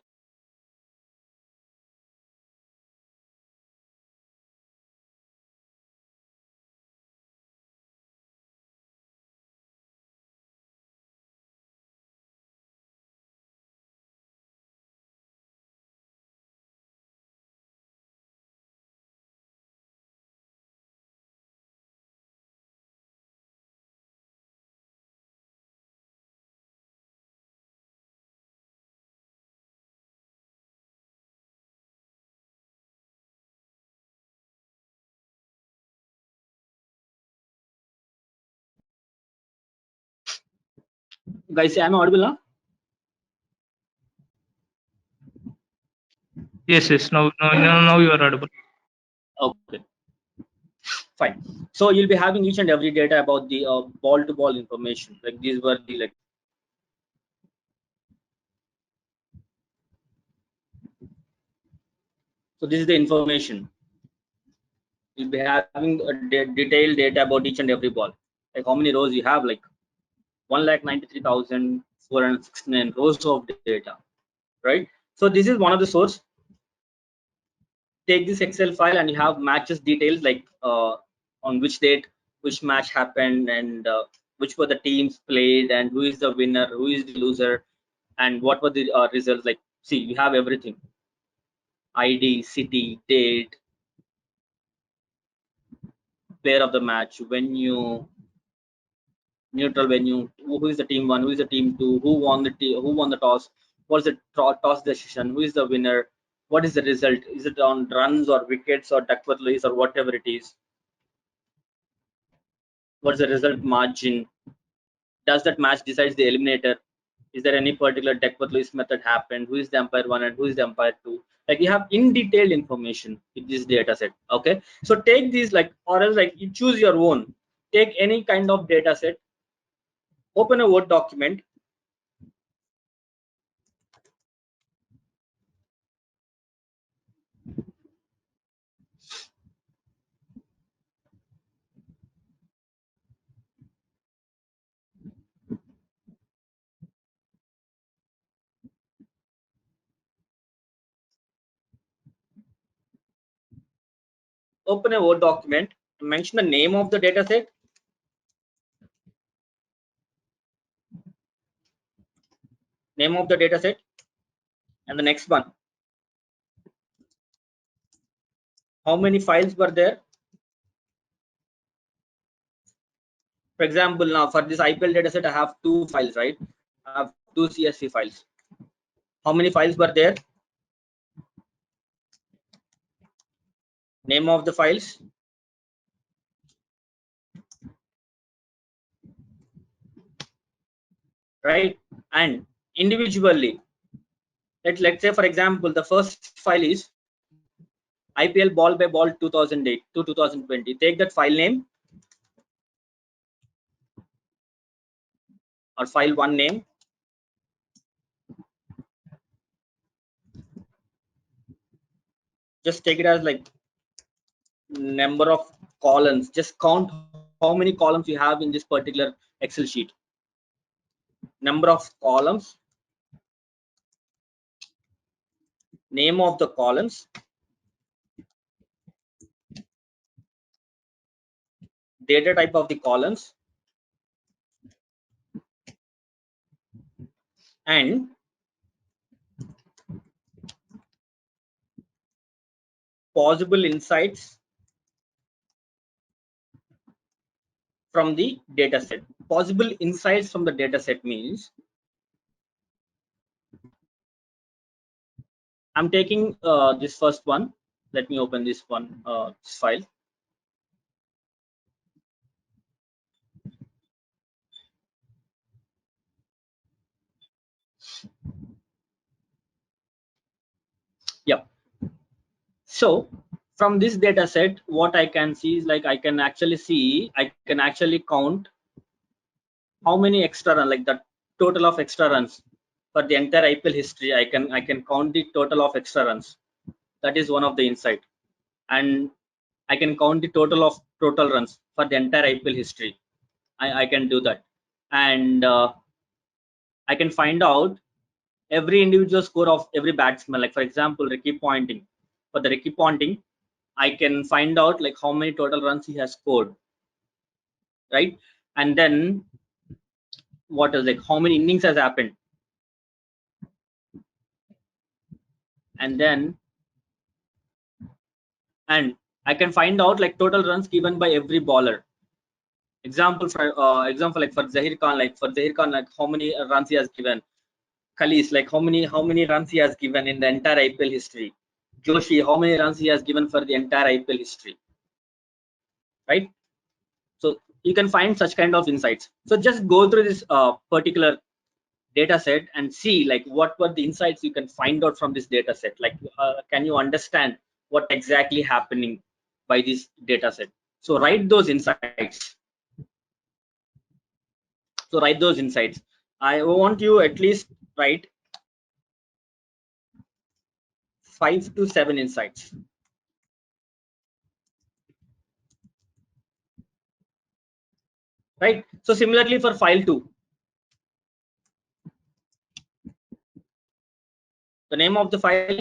guys, am I audible now? Yes, yes. Now you are audible. Okay, fine. So you'll be having each and every data about the ball to ball information, like these were the like so this is the information. You'll be having a detailed data about each and every ball, like how many rows you have, like 1,93,469 rows of data, right? So this is one of the source. Take this Excel file and you have matches details like on which date which match happened, and which were the teams played, and who is the winner, who is the loser, and what were the results. Like see, you have everything: ID, city, date, player of the match, venue, neutral venue, who is the team one, who is the team two, who won the toss, what's the toss decision, who is the winner, what is the result, is it on runs or wickets or Duckworth Lewis or whatever it is, what's the result margin, does that match decides the eliminator, is there any particular Duckworth Lewis method happened, who is the umpire one and who is the umpire two. Like you have in detailed information in this data set. Okay, so take these, like, or else like you choose your own. Take any kind of data set, open a Word document, open a Word document, mention the name of the data set, and the next one, how many files were there. For example, now for this IPL dataset, I have 2 files, right? I have 2 CSV files. How many files were there? Name of the files, right? And individually, let's say for example, the first file is IPL ball by ball 2008 to 2020. Take that file name or file one name. Just take it as like number of columns. Just count how many columns you have in this particular Excel sheet. Number of columns, name of the columns, data type of the columns, and possible insights from the data set. Possible insights from the data set means I'm taking this first one. Let me open this one, this file. Yep. So from this data set, what I can see is like I can actually count how many extra runs, like the total of extra runs for the entire IPL history. I can count the total of extra runs. That is one of the insight. And I can count the total of total runs for the entire IPL history. I can do that. And I can find out every individual score of every batsman. Like for example, Ricky Ponting. For the Ricky Ponting, I can find out like how many total runs he has scored, right? And then what is like how many innings has happened, and then and I can find out like total runs given by every bowler. Example like for Zahir Khan, like how many runs he has given. Khalis, like how many runs he has given in the entire IPL history. Joshi, how many runs he has given for the entire IPL history, right? So you can find such kind of insights. So just go through this particular data set and see like what were the insights you can find out from this data set. Like can you understand what exactly happening by this data set? So write those insights. I want you at least write 5 to 7 insights. Right. So similarly for file 2, the name of the file,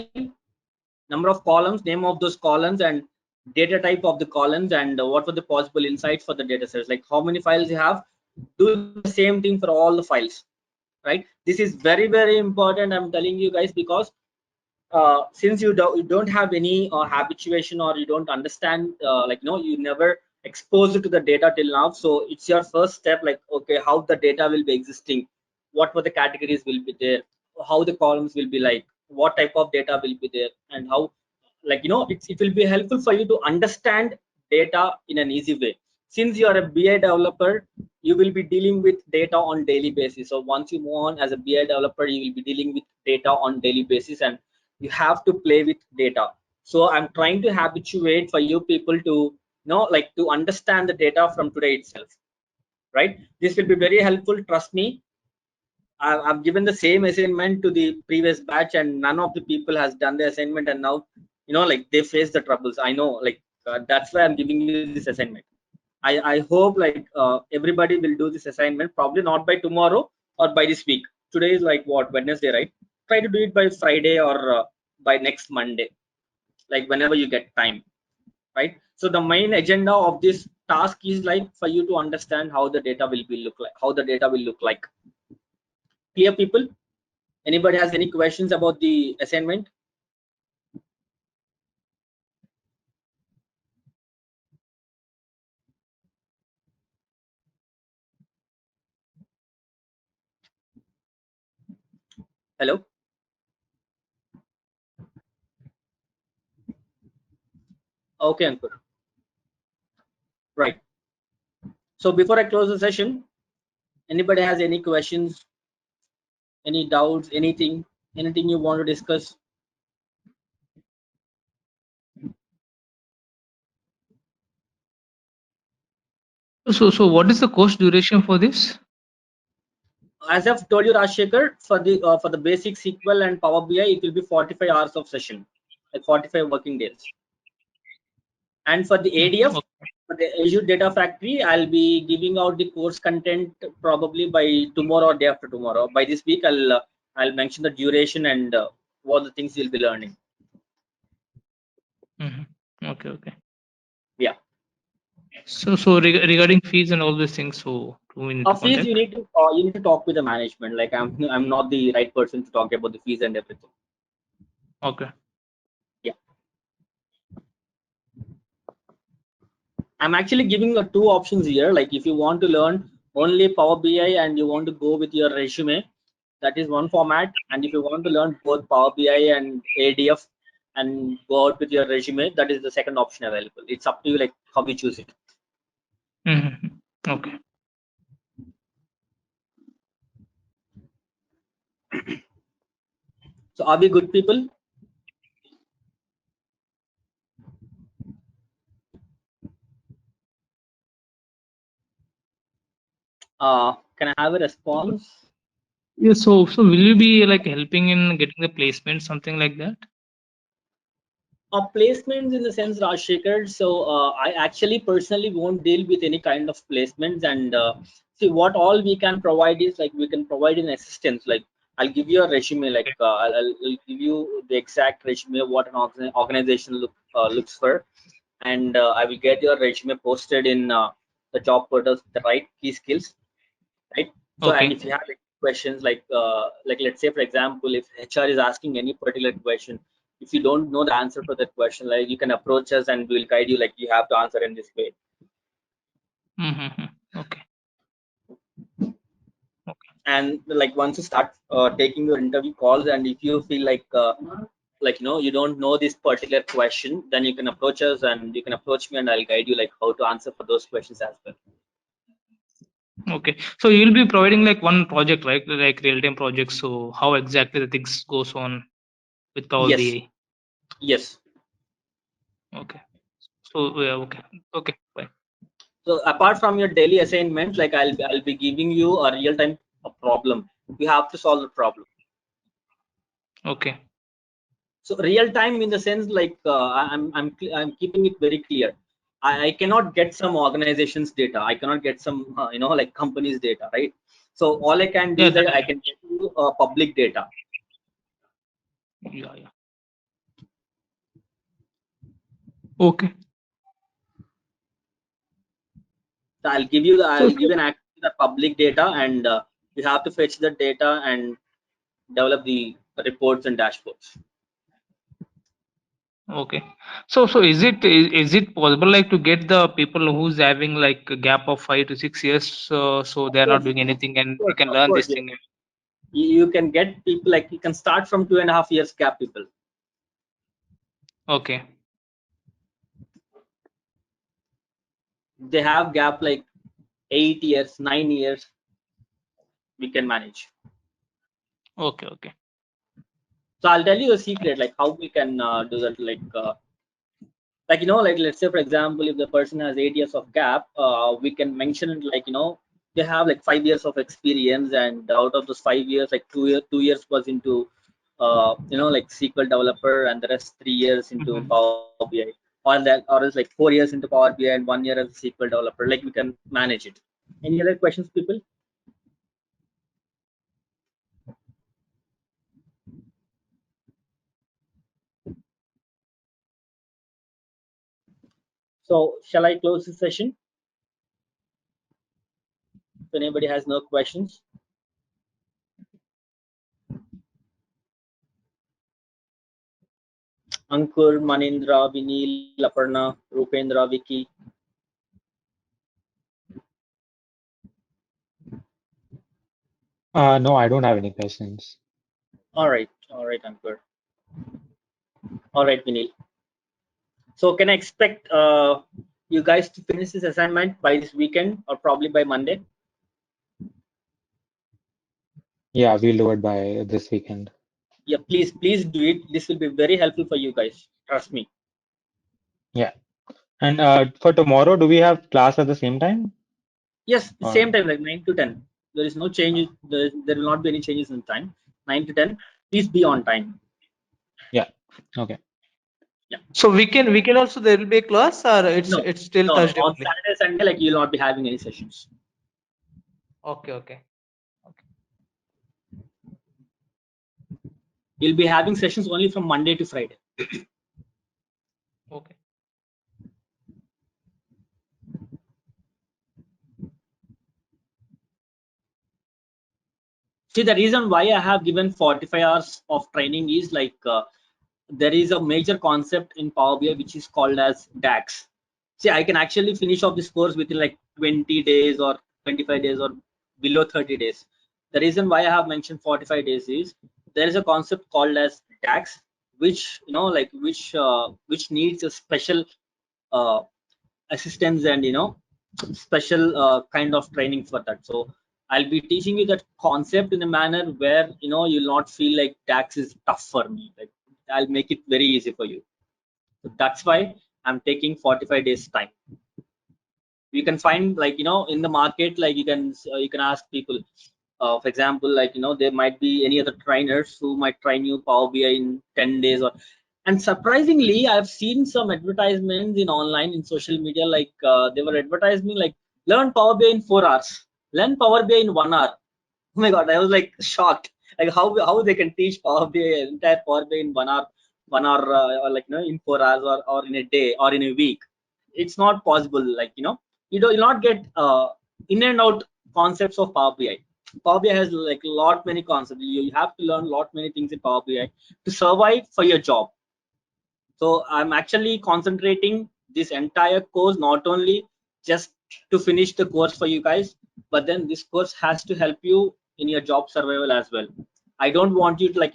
number of columns, name of those columns, and data type of the columns, and what were the possible insights for the data sets. Like how many files you have, do the same thing for all the files, right? This is very, very important, I'm telling you guys, because since you don't have any habituation, or you don't understand, you never exposed to the data till now. So it's your first step, like, okay, how the data will be existing, what were the categories will be there, how the columns will be, like what type of data will be there, and how, it will be helpful for you to understand data in an easy way. Since you are a BI developer, you will be dealing with data on daily basis. So once you move on as a BI developer, you will be dealing with data on daily basis, and you have to play with data. So I'm trying to habituate for you people to to understand the data from today itself, right? This will be very helpful, trust me. I've given the same assignment to the previous batch, and none of the people has done the assignment, and now they face the troubles. I know, that's why I'm giving you this assignment. I hope everybody will do this assignment, probably not by tomorrow or by this week. Today is like what, Wednesday, right? Try to do it by Friday or by next Monday, like whenever you get time, right? So the main agenda of this task is like for you to understand how the data will be look like, how the data will look like. Clear, people? Anybody has any questions about the assignment? Hello? Okay, Ankur. Right. So before I close the session, anybody has any questions, any doubts, anything you want to discuss? So what is the course duration for this? As I've told you, Rajshekhar, for the basic SQL and Power BI, it will be 45 hours of session, like 45 working days. And for the ADF, Okay. for the Azure Data Factory, I'll be giving out the course content probably by tomorrow or day after tomorrow. By this week, I'll mention the duration and what the things you'll be learning. Okay. Yeah. So regarding fees and all these things, so who we need to Fees, contact? you need to talk with the management. Like I'm not the right person to talk about the fees and everything. Okay. Yeah. I'm actually giving two options here. Like if you want to learn only Power BI and you want to go with your resume, that is one format. And if you want to learn both Power BI and ADF and go out with your resume, that is the second option available. It's up to you, like how you choose it. Okay. So are we good, people? Can I have a response? Yeah. So will you be like helping in getting the placement, something like that? Placements in the sense, Rajshekhar. So I actually personally won't deal with any kind of placements. And see, what all we can provide is like we can provide an assistance. Like I'll give you a resume. Like I'll give you the exact resume what an organization looks for, and I will get your resume posted in the job portals, the right key skills, right? So and Okay. if you have like, questions like let's say for example, if HR is asking any particular question, if you don't know the answer for that question, like you can approach us and we'll guide you, like you have to answer in this way. Okay. And like once you start taking your interview calls, and if you feel like you don't know this particular question, then you can approach us and you can approach me and I'll guide you like how to answer for those questions as well. Okay. So you'll be providing like one project, right? Like real-time project. So how exactly the things goes on with Power Yes. BI? Yes. Okay. So yeah. Okay. Fine. So apart from your daily assignments, like I'll be giving you a real time problem. You have to solve the problem. Okay. So real time in the sense like I'm keeping it very clear. I cannot get some organization's data. I cannot get some like company's data, right? So all I can do Yeah. is like I can get you public data. Yeah. Okay. So I'll So give an access to the public data, and you have to fetch the data and develop the reports and dashboards. okay. So is it possible like to get the people who's having like a gap of 5 to 6 years, so they're not doing anything and they can Of learn course, this yes. thing? You can get people like you can start from 2.5 years gap people. Okay. They have gap like 8 years, 9 years, we can manage. Okay. So I'll tell you a secret like how we can do that. Like like let's say for example, if the person has 8 years of gap, we can mention it like they have like 5 years of experience, and out of those 5 years, like 2 years was into like SQL developer, and the rest 3 years into Mhm. Power BI, or else like 4 years into Power BI and 1 year as a SQL developer. Like we can manage it. Any other questions, people? So shall I close the session? If anybody has no questions. Ankur, Manindra, Vinil, Aparna, Rupendra, Vicky. No, I don't have any questions. All right, Ankur. All right, Vinil. So can I expect you guys to finish this assignment by this weekend or probably by Monday? Yeah, we'll do it by this weekend. Yeah, please do it. This will be very helpful for you guys. Trust me. Yeah. And for tomorrow, do we have class at the same time? Yes, the Or same time, like 9 to 10. There is no change. There will not be any changes in time. 9 to 10. Please be on time. yeah. Okay. Yeah. So weekend also there will be a class, or No, it's still no. Thursday On only? Saturday, Sunday, like you'll not be having any sessions. Okay. You'll be having sessions only from Monday to Friday. Okay. See, the reason why I have given 45 hours of training is like there is a major concept in Power BI which is called as DAX. See, I can actually finish off this course within like 20 days or 25 days or below 30 days. The reason why I have mentioned 45 days is there is a concept called as DAX, which which needs a special uh, assistance and special kind of training for that. So I'll be teaching you that concept in a manner where you'll not feel like tax is tough for me. Like I'll make it very easy for you. So that's why I'm taking 45 days time. You can find like in the market, like you can ask people, for example, like there might be any other trainers who might train you Power BI in 10 days. Or and surprisingly, I've seen some advertisements in online in social media, like they were advertising like learn Power BI in 4 hours, learn Power BI in 1 hour. Oh my god, I was like shocked, like how they can teach Power BI, entire Power BI in 1 hour, 1 hour, or like in 4 hours, or in a day or in a week. It's not possible. Like you'll not get in and out concepts of Power BI. Power BI has like a lot many concepts. You have to learn a lot many things in Power BI to survive for your job. So I'm actually concentrating this entire course not only just to finish the course for you guys, but then this course has to help you in your job survival as well. I don't want you to like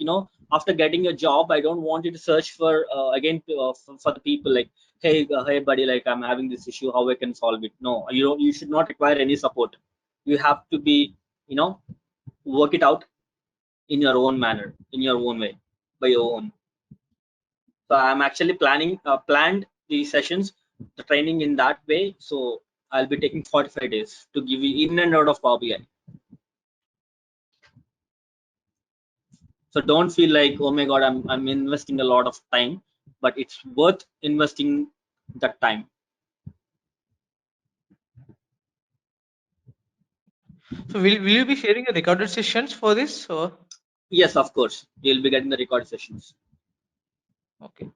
after getting a job, I don't want you to search for again for the people like, hey buddy, like I'm having this issue, how I can solve it. No, you should not require any support. You have to be you know work it out in your own manner, in your own way, by your own. So I'm actually planned the sessions, the training in that way. So I'll be taking 45 days to give you in and out of Power BI. So don't feel like, oh my god, I'm investing a lot of time, but it's worth investing that time. So will you be sharing the recorded sessions for this, or? Yes, of course, you'll be getting the record sessions. Okay.